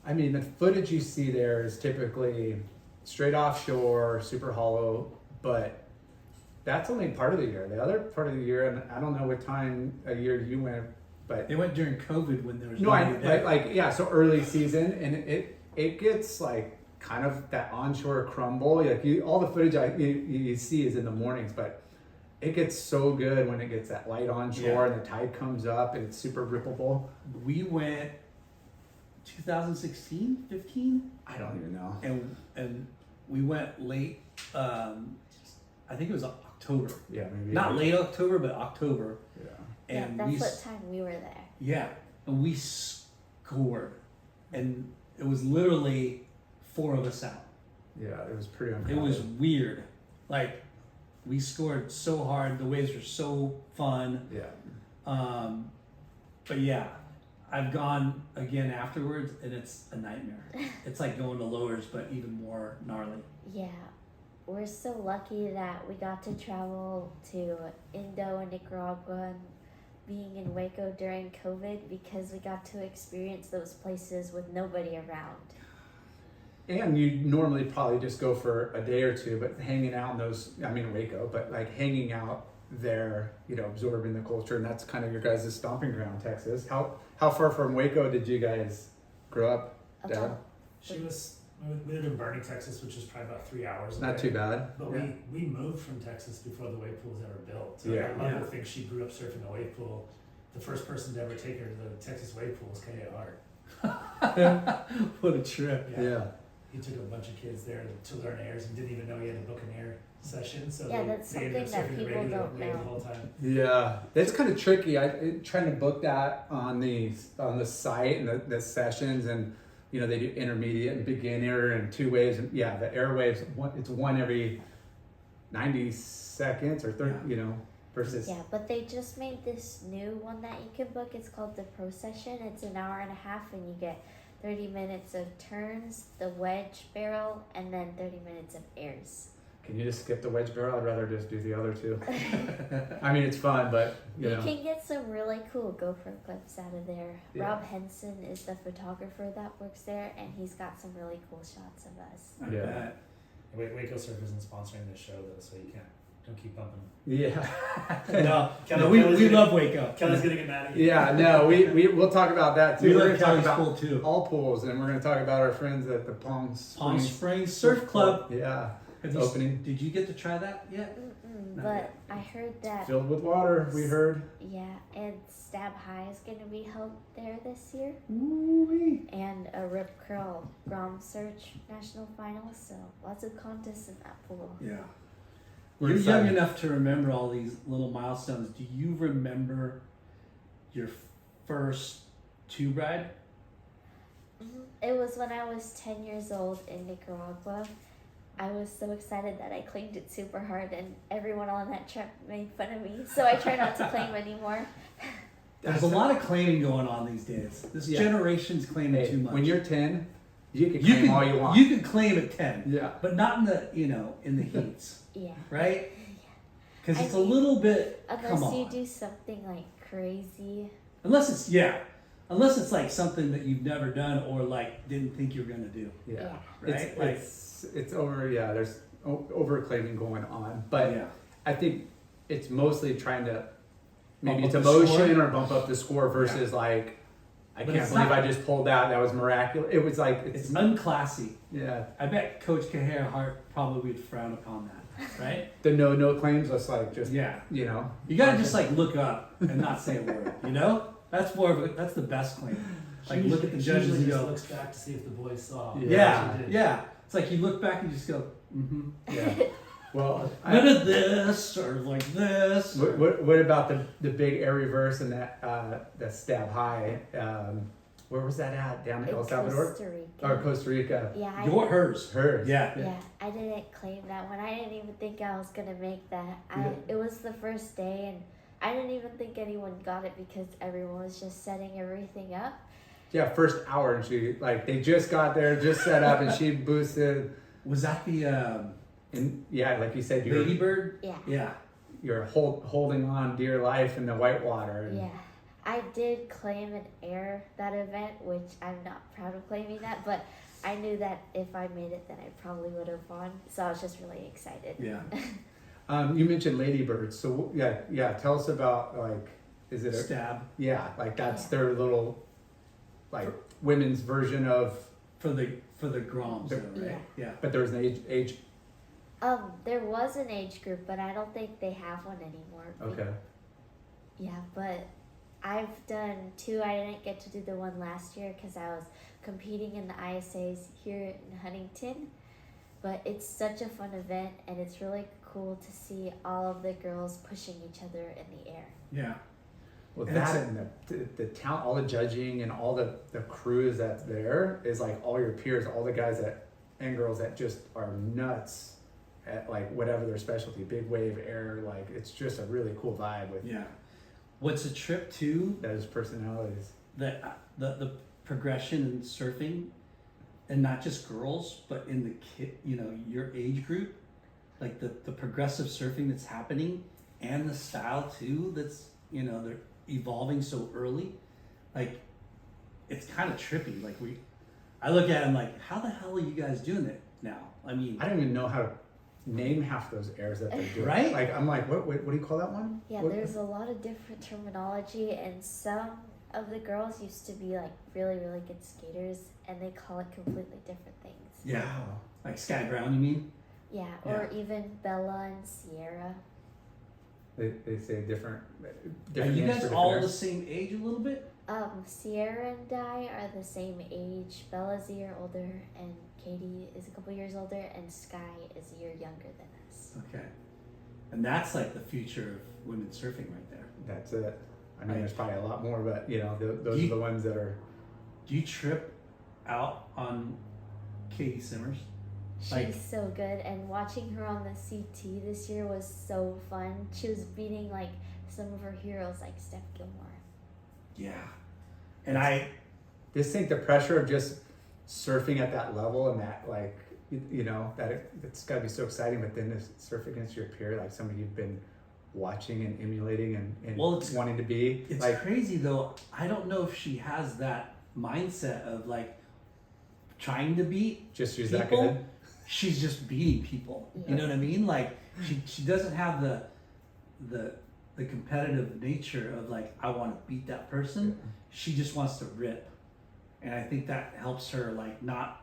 the footage you see there is typically straight offshore, super hollow, but that's only part of the year. The other part of the year, and I don't know what time a year you went, but They went during COVID when there was no, nobody there. yeah, so early season, and it gets like kind of that onshore crumble. Like all the footage you see is in the mornings, but it gets so good when it gets that light onshore and the tide comes up and it's super rippleable. We went 2016, 15, I don't even know. and we went late. I think it was October. Yeah, maybe Not late October, but October. Yeah. And yeah, we that's what time we were there. yeah, and we scored, and it was literally 4 of us out. Yeah, it was pretty It uncommon. was weird. Like we scored so hard. The waves were so fun. Yeah. But yeah, I've gone again afterwards, and it's a nightmare. It's like going to Lowers, but even more gnarly. Yeah. We're so lucky that we got to travel to Indo and Nicaragua and being in Waco during COVID because we got to experience those places with nobody around. And you normally probably just go for a day or two, but hanging out in those, I mean Waco, but like hanging out there, absorbing the culture, and that's kind of your guys' stomping ground, Texas. How far from Waco did you guys grow up, Dad? About- We lived in Burning, Texas, which is probably about 3 hours away. Not too bad. But Yeah. we moved from Texas before the wave pool was ever built. So Yeah. our mother thinks she grew up surfing the wave pool. The first person to ever take her to the Texas wave pool was K.A. Hart. What a trip. Yeah. He took a bunch of kids there to learn airs and didn't even know he had to book an air session. So Yeah, they, that's they ended up something that surfing the people regular don't wave know. the whole time. Yeah, that's kind of tricky. Trying to book that on the site and the sessions, and they do intermediate and beginner and 2 waves, and yeah, the air waves. It's one every 90 seconds or 30. Versus Yeah, but they just made this new one that you can book. It's called the Pro Session. It's an hour and a half, and you get 30 minutes of turns, the wedge barrel, and then 30 minutes of airs. Can you just skip the wedge barrel? I'd rather just do the other 2. I mean, it's fun, but You can get some really cool GoPro clips out of there. Yeah. Rob Henson is the photographer that works there, and he's got some really cool shots of us. I Yeah. bet. Waco Surf isn't sponsoring this show though, so you don't keep bumping. yeah, No, we love Waco. Kelly's gonna get mad at you. yeah. No, we'll talk about that too. We We're love going to talk Kelly's about pool too. all pools, and we're going to talk about our friends at the Palm Palm Springs Springs Surf Club. Yeah, Have it's you- opening. Did you get to try that yet? Mm-mm, Not but yet. I heard that, Filled with water, we heard. yeah, and Stab High is going to be held there this year, Ooh-wee. and a Rip Curl Grom Search National Finals, so lots of contests in that pool. Yeah. We're You're excited. young enough to remember all these little milestones. Do you remember your first tube ride? It was when I was 10 years old in Nicaragua. I was so excited that I claimed it super hard, and everyone on that trip made fun of me, so I try not to claim anymore. There's a lot of claiming going on these days. This Yeah. generation's claiming Hey, too much. when you're 10, you can claim all you want. You can claim at 10, Yeah. but not in the in the heats, Yeah. right? Because I it's a mean, little bit. Come Unless you on. do something like crazy. Unless it's like something that you've never done or like didn't think you were gonna do, Yeah. right? It's over. Yeah, there's over claiming going on, but yeah, I think it's mostly trying to maybe Bump it's up the emotion score? or bump up the score versus like I But can't it's believe not- I just pulled that. That was miraculous. It was like It's unclassy. yeah. I bet Coach Cahare Hart probably would frown upon that, right? The no claims was like just Yeah. you know. You gotta just like look up and not say a word, you know? That's more of a, that's the best claim. Like look at the She judges usually and just go, looks back to see if the boys saw. Yeah. She did. yeah. It's like you look back and just go, mm-hmm. Yeah. Well, None of this or like this. what about the big air reverse and that stab high? Where was that at? Down in El Salvador Costa Rica. or Costa Rica? Yeah, Hers. Hers. Yeah. yeah, I didn't claim that one. I didn't even think I was gonna make that. Yeah. It was the first day, and I didn't even think anyone got it because everyone was just setting everything up. Yeah, first hour and she like they just got there, just set up, and she boosted. Was that the And yeah, like you said, Ladybird? Yeah, Yeah. you're holding on dear life in the whitewater. And yeah. I did claim and air that event, which I'm not proud of claiming that, but I knew that if I made it, then I probably would have won. So I was just really excited. Yeah. You mentioned ladybirds, so yeah. Tell us about like, is it a Stab. yeah, like that's their little like women's version of. For the Groms, though, right? Yeah. But there's an age. There was an age group, but I don't think they have one anymore. Okay. Yeah, but I've done two. I didn't get to do the one last year because I was competing in the ISAs here in Huntington. But it's such a fun event, and it's really cool to see all of the girls pushing each other in the air. Yeah. Well, And that and the talent, all the judging and all the crews that's there is like all your peers, all the guys that and girls that just are nuts at like whatever their specialty, big wave, air, like it's just a really cool vibe with Yeah. What's a trip to those personalities. the progression in surfing, and not just girls, but in the kid, your age group, like the progressive surfing that's happening, and the style too. That's they're evolving so early, like it's kind of trippy. Like I look at it and like, how the hell are you guys doing it now? I mean, I don't even know how to name half those airs that they're doing. Right? Like I'm like, what do you call that one? Yeah, What- there's a lot of different terminology, and some of the girls used to be like really, really good skaters, and they call it completely different things. yeah, Wow. like Sky Brown, you mean? Yeah, or even Bella and Sierra. They say different Are you names guys for different all airs. the same age a little bit? Sierra and I are the same age. Bella's a year older, and Katie is a couple years older, and Sky is a year younger than us. Okay, and that's like the future of women's surfing right there. That's it. I mean, Right. there's probably a lot more, but those You- are the ones that are. Do you trip out on Katie Simmers? She's Like- so good, and watching her on the CT this year was so fun. She was beating like some of her heroes like Steph Gilmore. Yeah, and I Just think the pressure of just surfing at that level and that like it's got to be so exciting. But then to surf against your peer, like somebody you've been watching and emulating and Well, it's- wanting to be. it's Like crazy though. I don't know if she has that mindset of like trying to beat just she's that people. good. She's just beating people. Yeah. You know what I mean? Like she doesn't have the competitive nature of like, I want to beat that person. She just wants to rip, and I think that helps her like not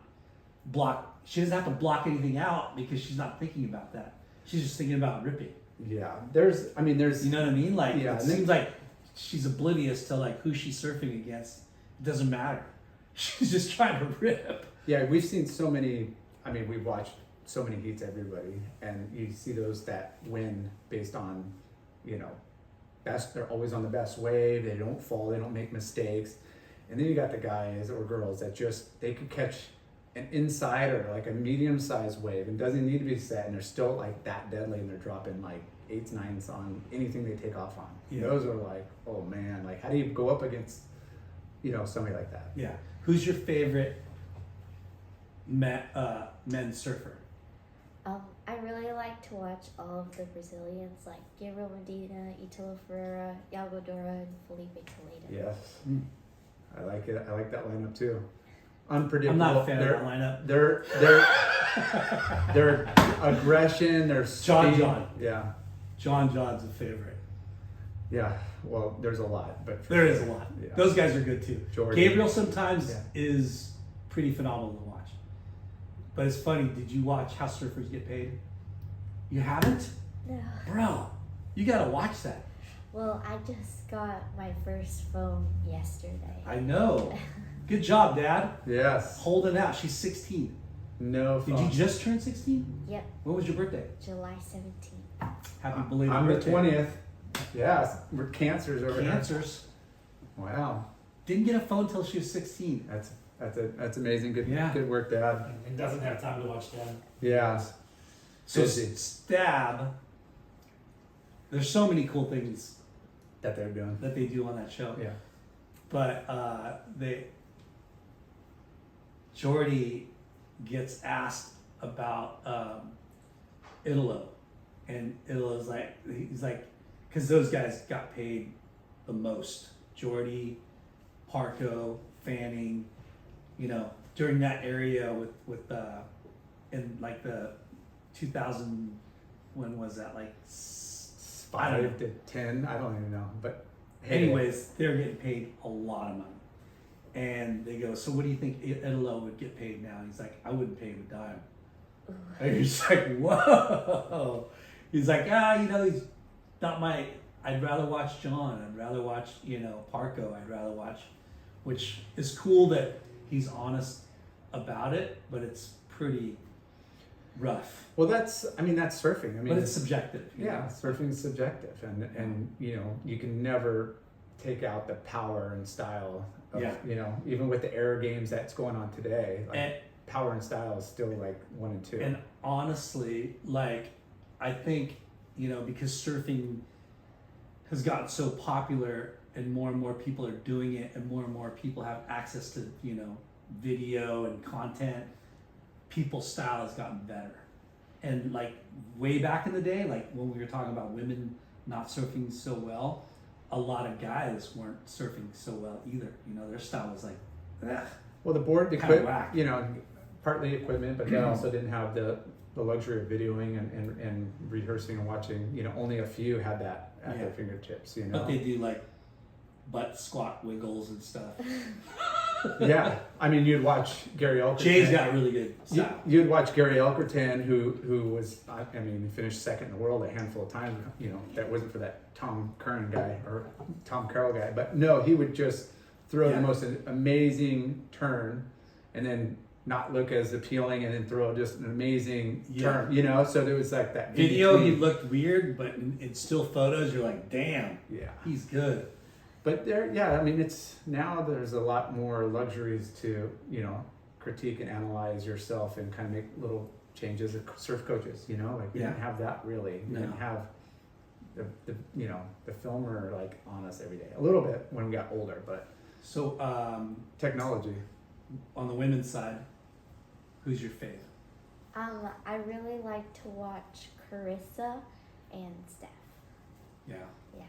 block. She doesn't have to block anything out because she's not thinking about that. She's just thinking about ripping. Yeah, there's. You know what I mean? Like Yeah, it and then- seems like she's oblivious to like who she's surfing against. It doesn't matter. She's just trying to rip. Yeah, we've seen so many. I mean, we've watched so many heats, everybody, and you see those that win based on, best. They're always on the best wave. They don't fall. They don't make mistakes. And then you got the guys or girls that just they could catch an inside or like a medium-sized wave and doesn't need to be set, and they're still like that deadly, and they're dropping like 8s, 9s on anything they take off on. Yeah. Those are like, oh man, like how do you go up against, somebody like that? Yeah. Who's your favorite men's surfer? I really like to watch all of the Brazilians like Gabriel Medina, Italo Ferreira, Yago Dora, and Felipe Toledo. Yes. Mm. I like it. I like that lineup too. Unpredictable. I'm not a fan Their- of that lineup. Their aggression, their John speed. John. Yeah. John's a favorite. Yeah, well, there's a lot, but There is a lot. Yeah. Those guys are good too. Jordan. Gabriel sometimes Yeah. is pretty phenomenal to watch. But it's funny, did you watch How Surfers Get Paid? You haven't? No. Bro, you gotta watch that. Well, I just got my first phone yesterday. I know. Good job, Dad. Yes. Holding out. She's 16. No Did fun. you just turn 16? Yep, When was your birthday? July 17th. Happy belated I'm the birthday. 20th. Yeah, we're cancers over here. Cancers. Wow. Didn't get a phone till she was 16. That's amazing. Good Yeah. good work, Dad. And doesn't have time to watch Dad. Yeah. So Busy. Stab, there's so many cool things That they're doing. that they do on that show. Yeah. But Jordy gets asked about Italo, and Italo's like, he's like, because those guys got paid the most. Jordy, Parco, Fanning, you know, during that area with in like the 2000, when was that, like I don't know. 5 to 10. I don't even know. But Anyways, they're getting paid a lot of money. And they go, so what do you think Italo would get paid now? He's like, I wouldn't pay him a dime. And he's like, whoa. He's like, you know, he's not my, I'd rather watch John. I'd rather watch, you know, Parco. I'd rather watch, which is cool that he's honest about it, but it's pretty rough. Well, that's surfing. I mean, But it's subjective. you yeah, know? surfing is subjective, and you know, you can never take out the power and style of, Yeah. you know, even with the air games that's going on today, like And, power and style is still like 1 and 2. And honestly, like, I think, you know, because surfing has gotten so popular and more people are doing it and more people have access to, you know, video and content, people's style has gotten better. And like way back in the day, like when we were talking about women not surfing so well, a lot of guys weren't surfing so well either. You know, their style was like, ugh. Well, the board, the Kinda equip, whack. you know, partly equipment, but they also didn't have the luxury of videoing and rehearsing and watching. You know, only a few had that at Yeah. their fingertips. You know, But they do like butt squat wiggles and stuff. yeah. I mean, you'd watch Gary Elkerton. Jay's got really good style. You'd watch Gary Elkerton, who was, I mean, finished second in the world a handful of times. You know, that wasn't for that Tom Curran guy or Tom Carroll guy, but no, he would just throw Yeah. the most amazing turn, and then not look as appealing, and then throw just an amazing Yeah. turn. You know, so there was like that in Video, he between. looked weird, but in still photos, you're like, damn, Yeah. he's good. But there, yeah, I mean, it's now there's a lot more luxuries to, you know, critique and analyze yourself and kind of make little changes. Surf coaches, you know, like we didn't Yeah. have that really. We No. didn't have the you know, the filmer like on us every day. A little bit when we got older, but So, technology. on the women's side, who's your fave? I really like to watch Carissa and Steph. Yeah. Yeah.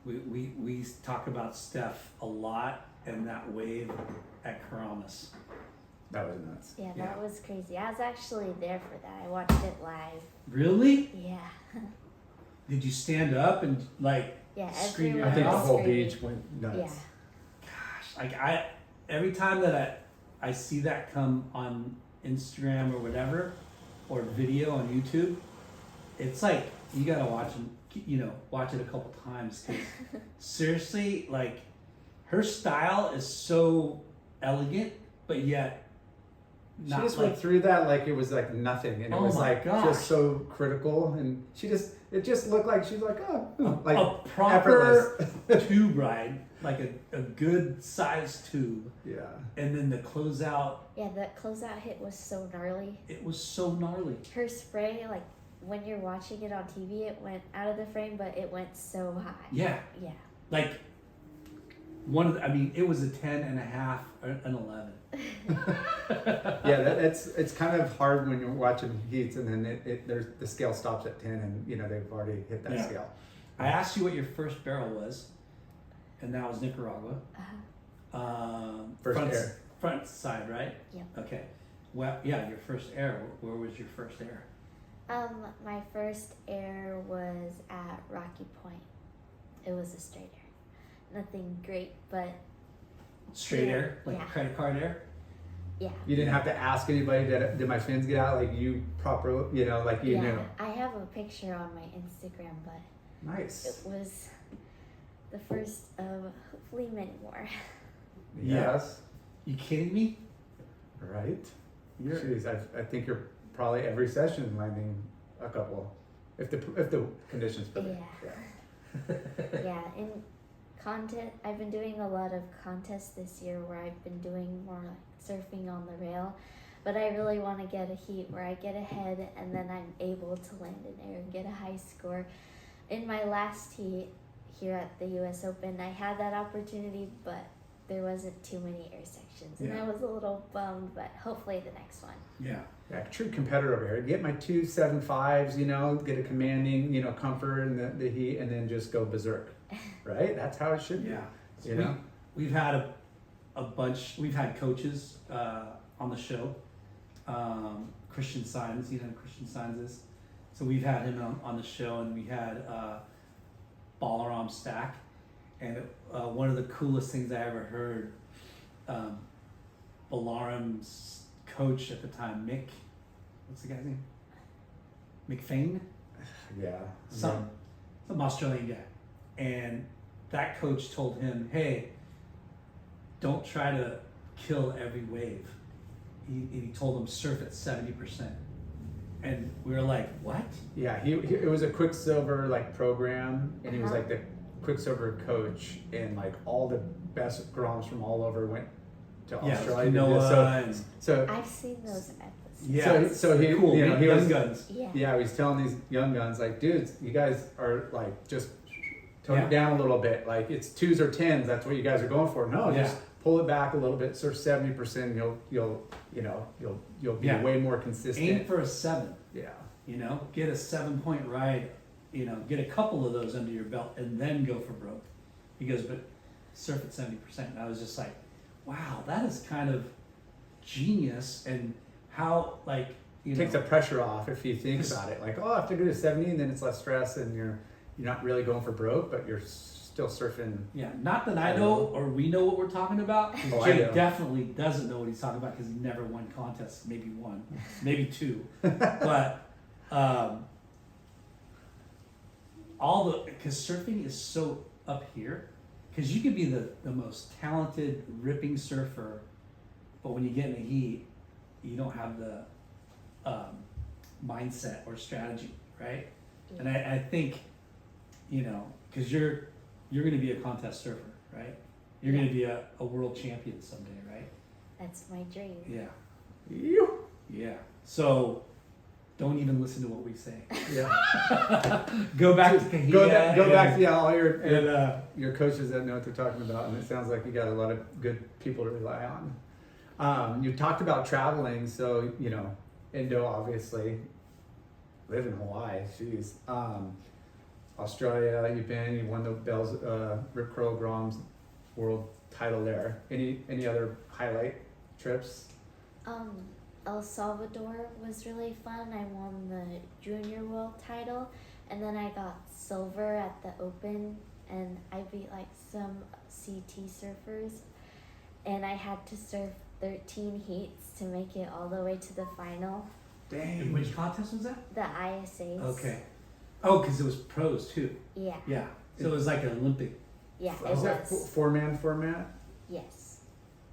We talk about Steph a lot and that wave at Karamas. That was nuts. Yeah, Yeah. that was crazy. I was actually there for that. I watched it live. Really? Yeah. Did you stand up and like, Yeah, Scream your everyone I think the Yeah. was whole screaming. beach went nuts. Yeah. gosh, like every time that I see that come on Instagram or whatever, or video on YouTube, it's like, you gotta watch them, you know, watch it a couple times, because seriously, like, her style is so elegant, but yet She not just like, went through that like it was like nothing, and it Oh was my like gosh. just so critical, and it just looked like she's like, oh, like a proper effortless. tube ride, like a good sized tube, Yeah. and then the closeout, Yeah, that closeout hit was so gnarly. it was so gnarly. Her spray, like when you're watching it on TV, it went out of the frame, but it went so high. Yeah, Yeah. like it was a 10 and a half, or an 11. Yeah, it's kind of hard when you're watching heats, and then there's the scale stops at 10, and you know they've already hit that Yeah. scale. I asked you what your first barrel was, and that was Nicaragua. First air. Front side, right? Yeah. Okay. Well, yeah, your first air. Where was your first air? My first air was at Rocky Point. It was a straight air. Nothing great, but Straight air, like Yeah. credit card air. yeah. You didn't have to ask anybody, did my fins get out? Like you proper, you know, like you yeah. knew. I have a picture on my Instagram, but Nice. it was the first of hopefully many more. Yes. You kidding me? Right. You're Jeez, I think you're probably every session landing a couple, if the conditions permit. Yeah. Yeah, in contest, I've been doing a lot of contests this year where I've been doing more like surfing on the rail, but I really want to get a heat where I get ahead and then I'm able to land an air and get a high score. In my last heat here at the U.S. Open, I had that opportunity, but there wasn't too many air sections, and Yeah. I was a little bummed, but hopefully the next one. yeah. Yeah, true competitor over here. Get my 2.75s, you know, get a commanding, you know, comfort in the heat, and then just go berserk. Right? That's how it should be. Yeah. You know? We've had a bunch, we've had coaches on the show. Christian Signs, you know who Christian Signs is? So we've had him on the show, and we had Balaram Stack. And one of the coolest things I ever heard, Balaram's coach at the time, Mick, what's the guy's name? McFain? Yeah. Some Australian guy. And that coach told him, hey, don't try to kill every wave. He told him surf at 70%. And we were like, what? Yeah, it was a Quicksilver like program, and he was Uh-huh. like the Quicksilver coach, and like all the best Groms from all over went to Yeah, Australia. Noah and So I've seen those episodes. yeah, so he, cool. you know, he Young was guns. Yeah. yeah, he was telling these young guns like, dudes, you guys are like just tone Yeah. it down a little bit. Like it's 2s or 10s. That's what you guys are going for. No, Yeah. just pull it back a little bit. Surf 70%. You'll be Yeah. way more consistent. Aim for a 7. Yeah. You know, get a 7-point ride. You know, get a couple of those under your belt, and then go for broke. He goes, but surf at 70%. And I was just like, wow, that is kind of genius. And how, like, you know, Takes the pressure off if you think Just- about it. Like, oh, I have to go to 70, and then it's less stress, and you're not really going for broke, but you're still surfing. yeah, not that I know or we know what we're talking about. 'Cause Oh, I Jay know. definitely doesn't know what he's talking about because he never won contests. Maybe one, maybe 2. But because surfing is so up here, because you could be the most talented ripping surfer, but when you get in the heat, you don't have the mindset or strategy, right? Yeah. And I think, you know, because you're going to be a contest surfer, right? You're going to be a world champion someday, right? That's my dream. Yeah, Ew. yeah. So don't even listen to what we say. Yeah. Go back to Kahia. Go and- back to all and, your coaches that know what they're talking about, and it sounds like you got a lot of good people to rely on. You talked about traveling, so you know, Indo obviously, live in Hawaii, jeez. Australia, you won the Bell's Rip Curl Grom's world title there. Any other highlight trips? El Salvador was really fun. I won the junior world title, and then I got silver at the Open, and I beat like some CT surfers, and I had to surf 13 heats to make it all the way to the final. And which contest was that? The ISAs. Okay. Oh, because it was pros too. Yeah. Yeah. So it was like an Olympic. Yeah, it Was that was. 4-man format? Yes.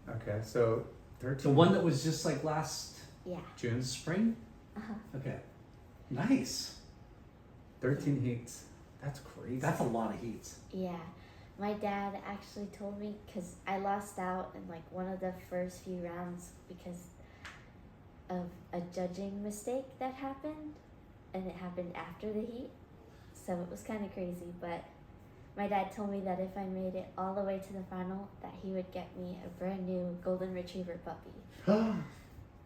Okay, so 13. The one that was just like last Yeah. June. spring? Uh-huh. Okay. Nice. 13 heats. That's crazy. That's a lot of heats. Yeah. My dad actually told me, because I lost out in like one of the first few rounds because of a judging mistake that happened, and it happened after the heat, so it was kind of crazy. But my dad told me that if I made it all the way to the final, that he would get me a brand new golden retriever puppy.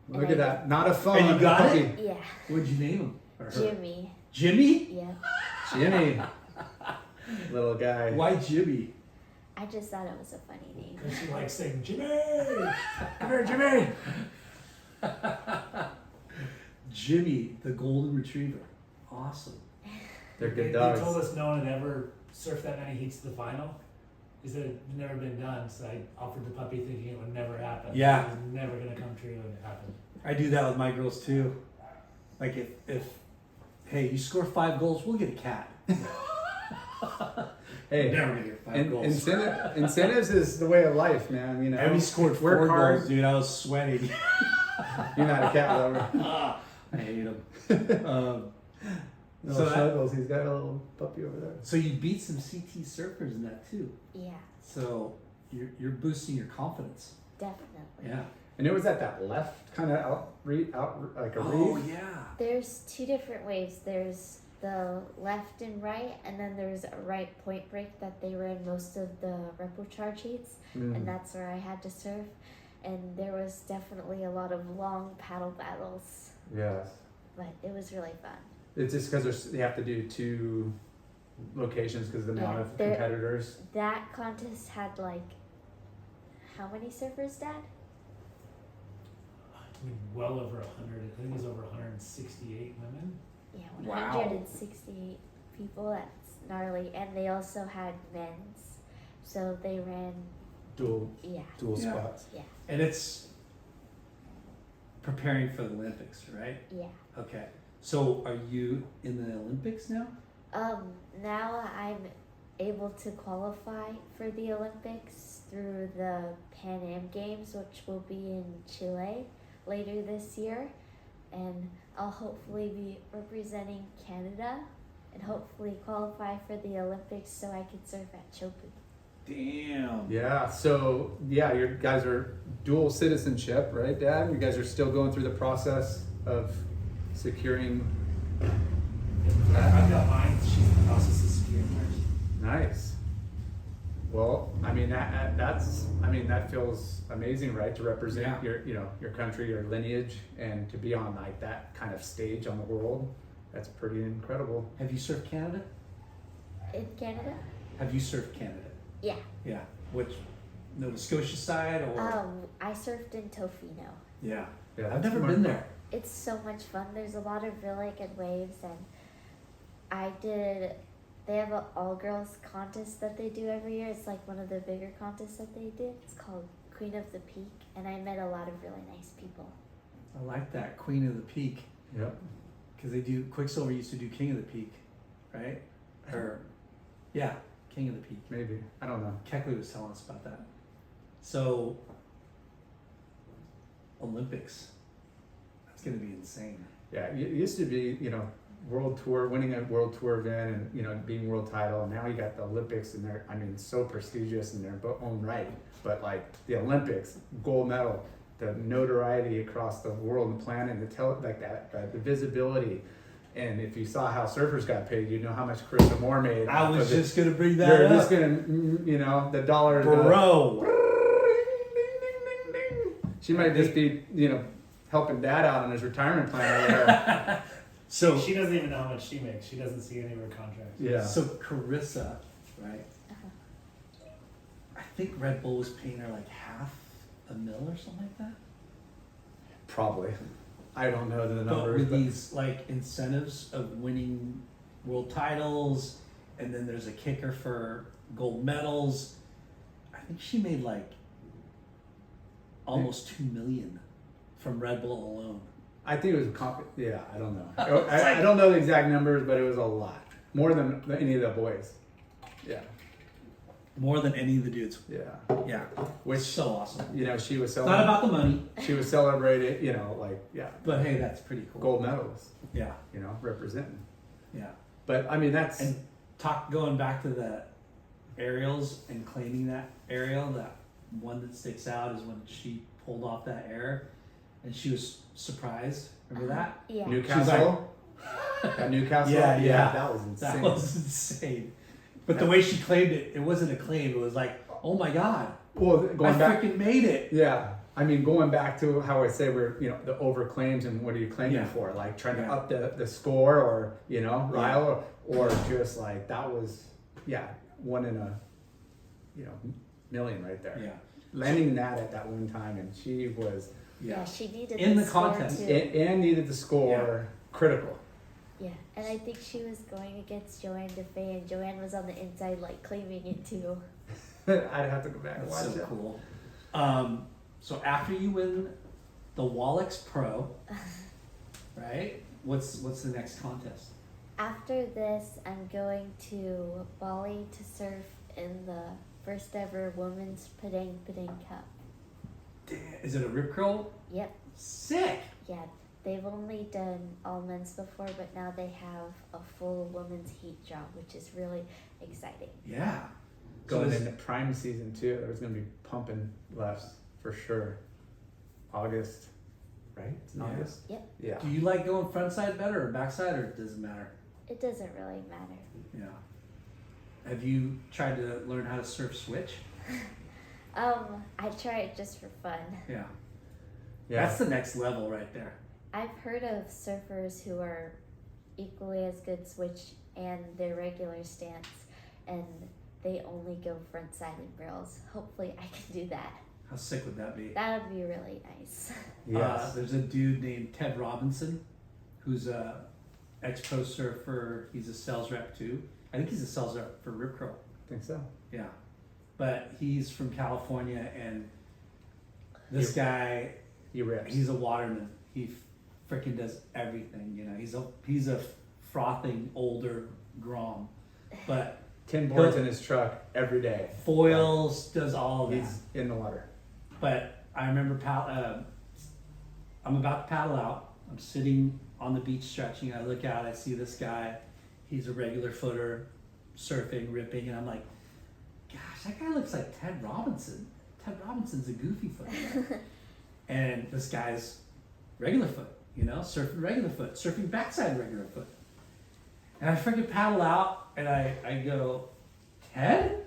Look at that. Not a phone. And you got puppy. it? Yeah. What'd you name him? Or her? Jimmy. Jimmy? Yeah. Jimmy. Little guy. Why Jimmy? I just thought it was a funny name. Because she likes saying, Jimmy! Come here, Jimmy. Jimmy, the golden retriever. Awesome. They're good They dogs. told us no one had ever surfed that many heats to the final. They said it had never been done, so I offered the puppy thinking it would never happen. Yeah. It was never going to come true and it happened. I do that with my girls too. Like if hey, you score 5 goals, we'll get a cat. Hey, Never gonna get 5 goals. incentives is the way of life, man. You know, Abby scored 4 work hard. goals, dude. I was sweating. You're not a cat lover. I hate him. No So that- struggles. He's got a little puppy over there. So you beat some CT surfers in that too. Yeah, So you're boosting your confidence. definitely. Yeah. And it was at that left kind of out like a reef. yeah. There's 2 different waves. There's the left and right, and then there's a right point break that they ran most of the repocharge heats, and that's where I had to surf. And there was definitely a lot of long paddle battles, Yes. but it was really fun. It's just because they have to do 2 locations because of the amount Yeah, of they're- competitors. That contest had like, how many surfers, Dad? I mean, well over 100. I think it was over 168 women. Yeah, Wow. 168 people. That's gnarly. And they also had men's, so they ran. Dual Yeah, dual Yeah. spots. And it's preparing for the Olympics, right? yeah. Okay. So are you in the Olympics now? Now I'm able to qualify for the Olympics through the Pan Am Games, which will be in Chile later this year, and I'll hopefully be representing Canada and hopefully qualify for the Olympics so I can surf at Chopu. Damn. Yeah. So yeah, you guys are dual citizenship, right, Dad? You guys are still going through the process of securing. I've got mine. She's in the process of securing hers. Nice. Well, I mean that feels amazing, right? To represent Yeah. your country, your lineage, and to be on like that kind of stage on the world. That's pretty incredible. Have you surfed Canada? In Canada? Have you surfed Canada? Yeah. Yeah. Which Nova Scotia side or? I surfed in Tofino. Yeah. Yeah, I've that's never smart. been there. It's so much fun. There's a lot of really good waves, and they have an all-girls contest that they do every year. It's like one of the bigger contests that they do. It's called Queen of the Peak, and I met a lot of really nice people. I like that Queen of the Peak Yep. because they do Quicksilver used to do King of the Peak, right? Or yeah, King of the Peak. Maybe. I don't know. Keckley was telling us about that. So Olympics, that's gonna be insane. Yeah, it used to be, world tour, winning a world tour event and, being world title. And now you got the Olympics and they're, so prestigious in their own right. But like the Olympics, gold medal, the notoriety across the world and planet, the visibility. And if you saw how surfers got paid, you know how much Carissa Moore made. I was just gonna bring that They're up. just gonna, the dollar. Bro. She might just be, helping Dad out on his retirement plan over there. So She doesn't even know how much she makes. She doesn't see any of her contracts. Yeah. So Carissa, right? Uh-huh. I think Red Bull was paying her like $500,000 or something like that. Probably. I don't know the But numbers. with these like incentives of winning world titles, and then there's a kicker for gold medals. I think she made like almost $2 million from Red Bull alone. I think it was I don't know. I don't know the exact numbers, but it was a lot. More than any of the boys. Yeah. More than any of the dudes. Yeah. Yeah. Which, So awesome. she was It's not about the money, she was celebrated, but hey, that's pretty cool. gold medals, Yeah. representing. Yeah. But I mean, that's, And going back to the aerials and claiming that aerial, that one that sticks out is when she pulled off that air and she was surprised. Remember that? Yeah. Newcastle. That Newcastle. Yeah. That was insane. That was insane. But the way she claimed it, it wasn't a claim. It was like, oh my God, Well, I going back. freaking made it. Yeah. I mean, going back to how I say we're, the over claims and what are you claiming Yeah. for? Like trying to Yeah. up the score or, rile or just like that was, one in a, million right there. Yeah. Landing that at that one time and she was Yeah, she needed In the score contest. too. And needed the score critical. Yeah, and I think she was going against Joanne DeFay, and Joanne was on the inside, like, claiming it too. I'd have to go back and That's watch so it. cool. So after you win the Wallix Pro, right? What's the next contest? After this, I'm going to Bali to surf in the first ever Women's Padang Cup. Is it a rip curl? Yep, Sick. yeah, they've only done all men's before, but now they have a full women's heat job, which is really exciting. Yeah. Going So into prime season too, there's gonna be pumping lefts for sure. August, right? It's in Yeah. August. Yep. Yeah. do you like going front side better or back side, or does it matter? It doesn't really matter. Yeah. Have you tried to learn how to surf switch? I try it just for fun. Yeah. Yeah. That's the next level right there. I've heard of surfers who are equally as good switch and their regular stance, and they only go front-sided barrels. Hopefully I can do that. How sick would that be? That would be really nice. Yes. There's a dude named Ted Robinson, who's a ex-pro surfer. He's a sales rep too. I think he's a sales rep for Rip Curl. I think so. Yeah, but he's from California, and this guy, He rips. he's a waterman. He freaking does everything. You know, he's a frothing older Grom, but 10 boards in his truck every day. foils, does all of that. He's in the water. But I remember I'm about to paddle out. I'm sitting on the beach stretching. I look out. I see this guy. He's a regular footer, surfing, ripping, and I'm like, "Gosh, that guy looks like Ted Robinson. Ted Robinson's a goofy footer." And this guy's regular foot, you know, surfing regular foot, surfing backside regular foot. And I freaking paddle out, and I go, "Ted?"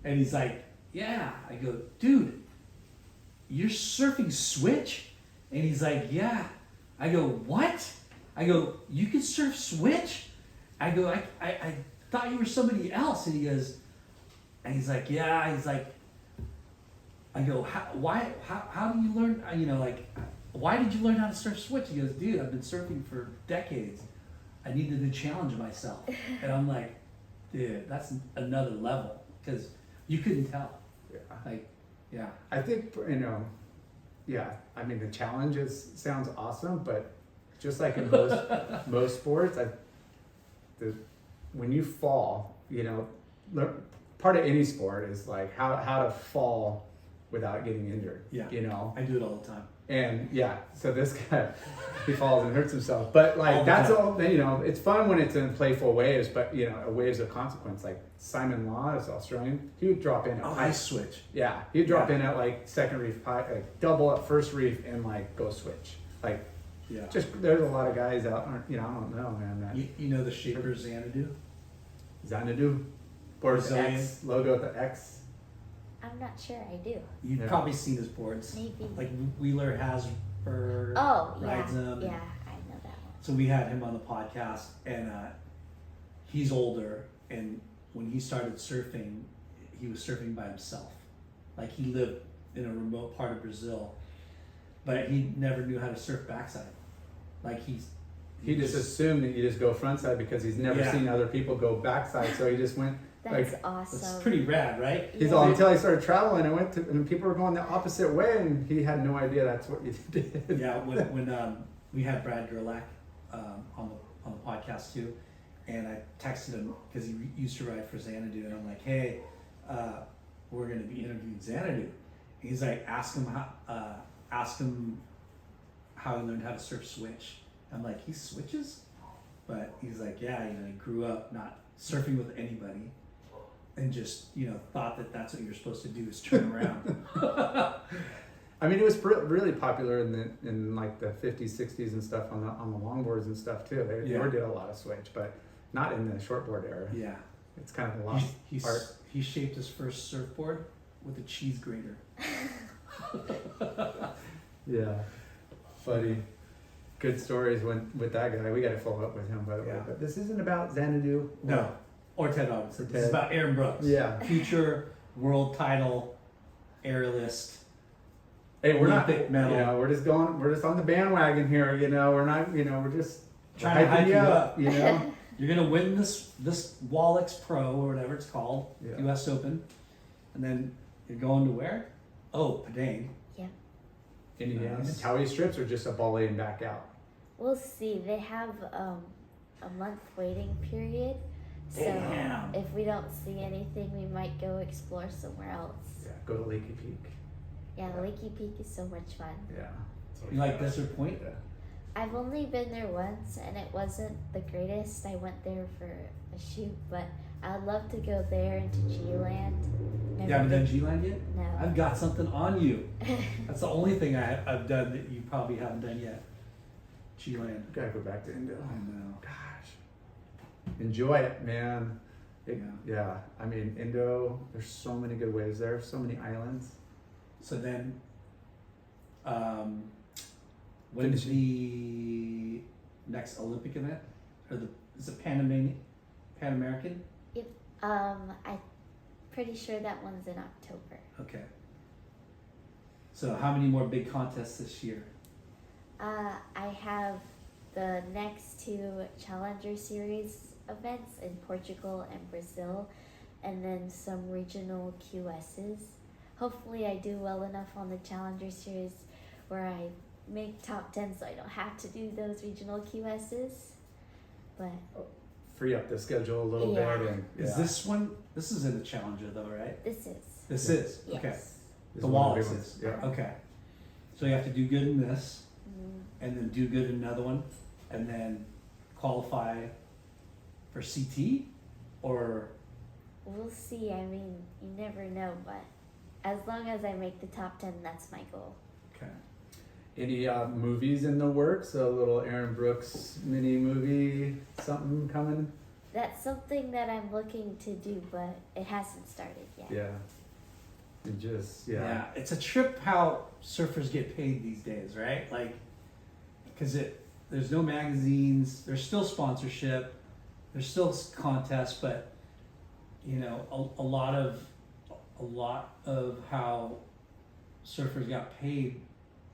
And he's like, "Yeah." I go, "Dude, you're surfing switch?" And he's like, "Yeah." I go, "What?" I go, "You can surf switch?" I go, I thought you were somebody else. And he goes, and he's like, "Yeah." He's like, I go, how do you learn, you know, like, why did you learn how to surf switch? He goes, "Dude, I've been surfing for decades. I needed to challenge myself." And I'm like, dude, that's another level, because you couldn't tell. Yeah. Like, yeah. I think, yeah, I mean, the challenges sounds awesome, but just like in most sports, when you fall, you know, part of any sport is like how to fall without getting injured. Yeah. You know, I do it all the time. and yeah, so this guy, he falls and hurts himself. But All like the that's time. all. You know, it's fun when it's in playful waves, but you know, waves of consequence. Like Simon Law is Australian. He would drop in. At Ice switch. Yeah, he'd drop in at like second reef, like double at first reef, and like go switch. Like, Yeah. just there's a lot of guys out. You know, I don't know, man. That You know the shaper Xanadu? Xanadu, or the Brazilian. X logo at the X. I'm not sure I do. You've Yeah. probably seen his boards. Maybe. Like Wheeler Hasberg Oh, rides yeah. them. Yeah, I know that one. So we had him on the podcast, and he's older, and when he started surfing, he was surfing by himself. Like, he lived in a remote part of Brazil, but he never knew how to surf backside. Like, He just assumed that you just go frontside because he's never Yeah. seen other people go backside, so he just went. That's Like, awesome. That's pretty rad, right? He's Yeah. all until he started traveling and people were going the opposite way, and he had no idea that's what you did. Yeah, when we had Brad Gerlach on the podcast too, and I texted him because he used to ride for Xanadu, and I'm like, "Hey, we're going to be interviewing Xanadu." He's like, ask him how he learned how to surf switch." I'm like, "He switches?" But he's like, "Yeah, you know, he grew up not surfing with anybody, and just, you know, thought that that's what you're supposed to do is turn around." I mean, it was really popular in like the 50s, 60s and stuff on the longboards and stuff too. They Yeah. did a lot of switch, but not in the shortboard era. Yeah. It's kind of a lost art. He shaped his first surfboard with a cheese grater. Yeah, funny. Good stories with that guy. We got to follow up with him, by the way. Yeah. But this isn't about Xanadu. No, or Ted Robinson. Or This is Ted. about Erin Brooks. Yeah. Future world title aerialist. Hey, we're not, Olympic medal. you know, we're just on the bandwagon here, you know, we're not, you know, we're just Trying to hyping hype you up. you know. You're gonna win this Wallix Pro or whatever it's called, Yeah. U.S. Open, and then you're going to where? Oh, Padang. Indiana. Nice. Towie strips or just a ball and back out? We'll see. They have a month waiting period. So Damn. if we don't see anything, we might go explore somewhere else. Yeah, go to Lakey Peak. Yeah, Lakey Peak is so much fun. Yeah. You like Desert Point? Yeah. I've only been there once and it wasn't the greatest. I went there for a shoot, but I would love to go there into G-Land. You haven't done G-Land yet? No. I've got something on you. That's the only thing I've done that you probably haven't done yet. G-Land. Gotta go back to Indo. I know. Gosh. Enjoy it, man. Yeah. Yeah. I mean, Indo, there's so many good waves there, so many islands. So then, when's the next Olympic event? Or is it Pan American? I'm pretty sure that one's in October. Okay. So how many more big contests this year? I have the next two Challenger Series events in Portugal and Brazil, and then some regional QSs. Hopefully I do well enough on the Challenger Series where I make top 10 so I don't have to do those regional QSs. But Free up the schedule a little Yeah. bit. And, Is this isn't a Challenger though, right? this is. This Yeah. is, Yes. okay. This The is one of Wallace big ones. is. Yeah. Okay. So you have to do good in this, Mm, and then do good in another one, and then qualify for CT, or we'll see. I mean, you never know, but as long as I make the top 10, that's my goal. okay. Any movies in the works? A little Erin Brooks mini movie, something coming? That's something that I'm looking to do, but it hasn't started yet. Yeah. And just, Yeah. It's a trip how surfers get paid these days, right? Like, because there's no magazines, there's still sponsorship, there's still contests, but you know, a lot of how surfers got paid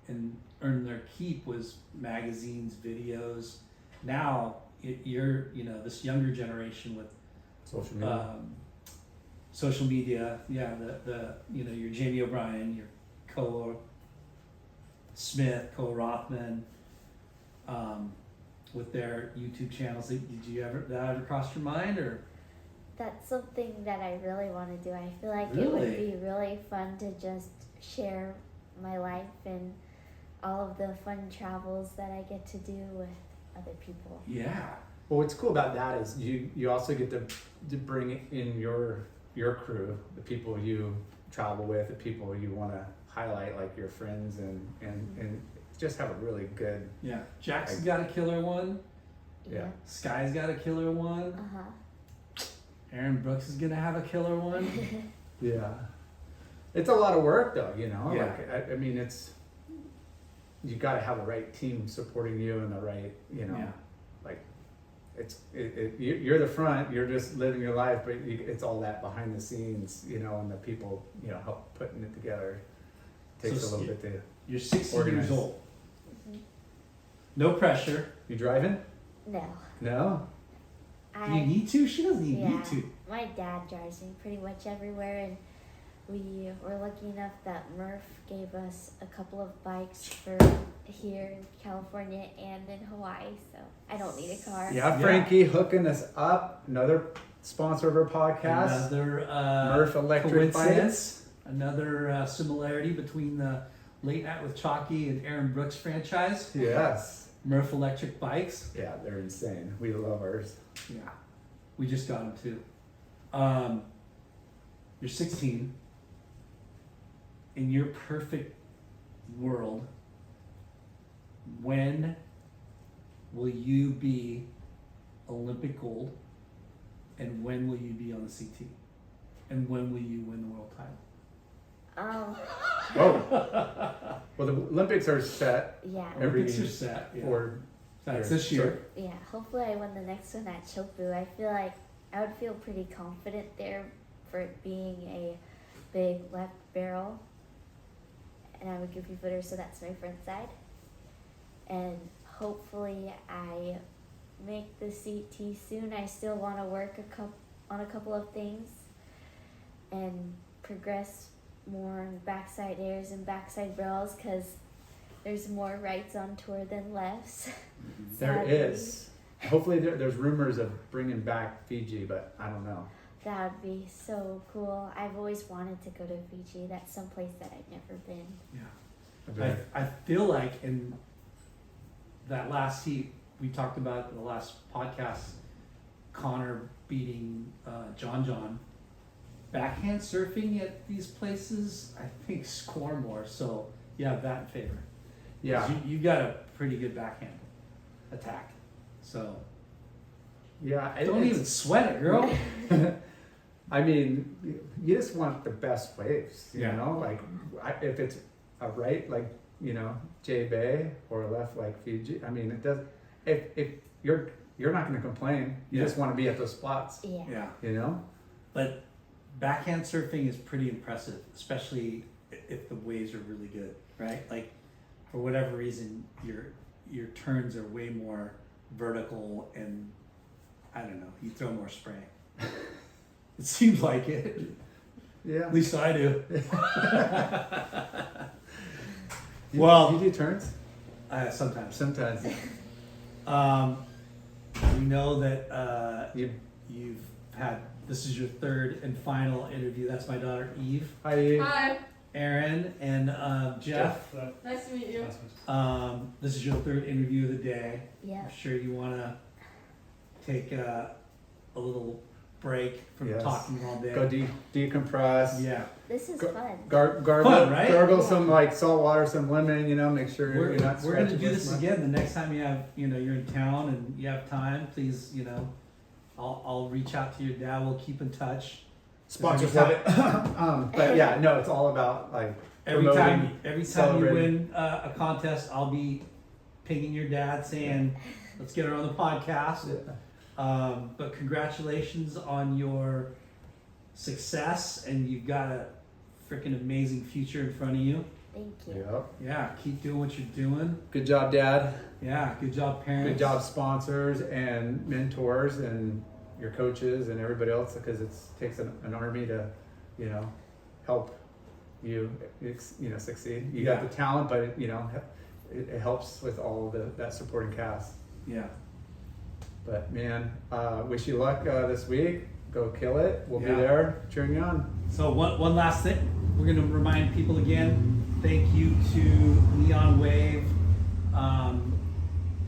and earned their keep was magazines, videos. Now you're, you know, this younger generation with Social media. social media, yeah, the you know, your Jamie O'Brien, your Koa Smith, Koa Rothman, with their YouTube channels. Did that ever cross your mind, or? That's something that I really want to do. I feel like it Really? would be really fun to just share my life and all of the fun travels that I get to do with other people. Yeah. Well, what's cool about that is you also get to bring in your crew, the people you travel with, the people you want to highlight, like your friends, and just have a really good. Yeah. Jackson's got a killer one. Yeah. Sky's got a killer one. Uh-huh. Erin Brooks is gonna have a killer one. Yeah. It's a lot of work though, you know. Yeah. Like I mean, you got to have the right team supporting you and the right, you know. Yeah. You're the front. You're just living your life, but it's all that behind the scenes, you know, and the people, you know, help putting it together. Takes So a little bit to. You're 60 Organized. years old. Mhm. No pressure. You driving? No. No. Do you need to? She doesn't even Yeah. need to. My dad drives me pretty much everywhere, and we were lucky enough that Murph gave us a couple of bikes for here in California and in Hawaii, so I don't need a car. Yeah, Frankie hooking us up. Another sponsor of our podcast. Another Murph Electric coincidence. Another similarity between the Late Night with Chalky and Erin Brooks franchise. Yes. Murph Electric Bikes. Yeah, they're insane. We love ours. Yeah. We just got them too. You're 16. In your perfect world, when will you be Olympic gold? And when will you be on the CT? And when will you win the world title? Oh. Well, the Olympics are set Yeah. Every- Olympics are set. Yeah. for. That's this year. Yeah, hopefully I win the next one at Chopu. I feel like I would feel pretty confident there for it being a big left barrel. and I would give you footer, so that's my front side. And hopefully I make the CT soon. I still want to work on a couple of things and progress more on backside airs and backside rails, because there's more rights on tour than lefts. There Sadly. is. Hopefully there's rumors of bringing back Fiji, but I don't know. That would be so cool. I've always wanted to go to Fiji. That's someplace that I've never been. Yeah. I feel like in that last heat we talked about in the last podcast, Connor beating John. Backhand surfing at these places, I think, score more. So you have that in favor. Yeah. 'Cause you got a pretty good backhand attack. So Yeah. don't even sweat it, girl. I mean, you just want the best waves, you Yeah. know? Like, if it's a right, like, you know, J Bay, or a left, like Fiji, I mean, it does, if you're not going to complain, you Yeah. just want to be at those spots, Yeah. Yeah. you know? But backhand surfing is pretty impressive, especially if the waves are really good, right? Like, for whatever reason, your turns are way more vertical, and I don't know, you throw more spray. It seems like it. Yeah. At least I do. You, Well- you do turns? Sometimes. Sometimes. We know that You, you've had, this is your third and final interview. That's my daughter Eve, Hi, Erin, and Jeff. nice to meet you. This is your third interview of the day. Yeah. I'm sure you want to take a little break from Yes. talking all day. go decompress. Yeah, This is Go- fun. Gargle, Fun, right? gargle Yeah. some like salt water, some lemon, you know, make sure we're you're not gonna scratching do this much. again the next time you're in town and you have time. Please, I'll reach out to your dad. We'll keep in touch. Sponsors love it. But yeah, no, it's all about like Every promoting, time you celebrating. win a contest, I'll be pinging your dad saying, "Let's get her on the podcast." But congratulations on your success, and you've got a freaking amazing future in front of you. Thank you. Yep. Yeah, keep doing what you're doing. Good job, Dad. Yeah, good job, parents. Good job, sponsors and mentors and your coaches and everybody else, because it takes an army to, help you, succeed. You got Yeah. the talent, but it helps with all that supporting cast. Yeah, But man, wish you luck this week. Go kill it. We'll be Yeah. there cheering you on. so one last thing. We're going to remind people again, thank you to Neon Wave.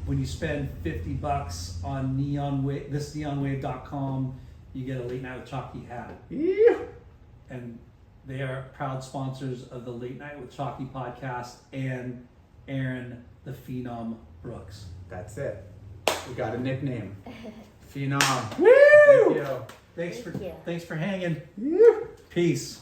When you spend $50 on neonwave.com, you get a Late Night with Chalky hat. Yeah. And they are proud sponsors of the Late Night with Chalky podcast and Erin the Phenom Brooks. That's it. We got a nickname. Phenom. Woo! Thank you. Thank you. Thanks for hanging. Yeah. Peace.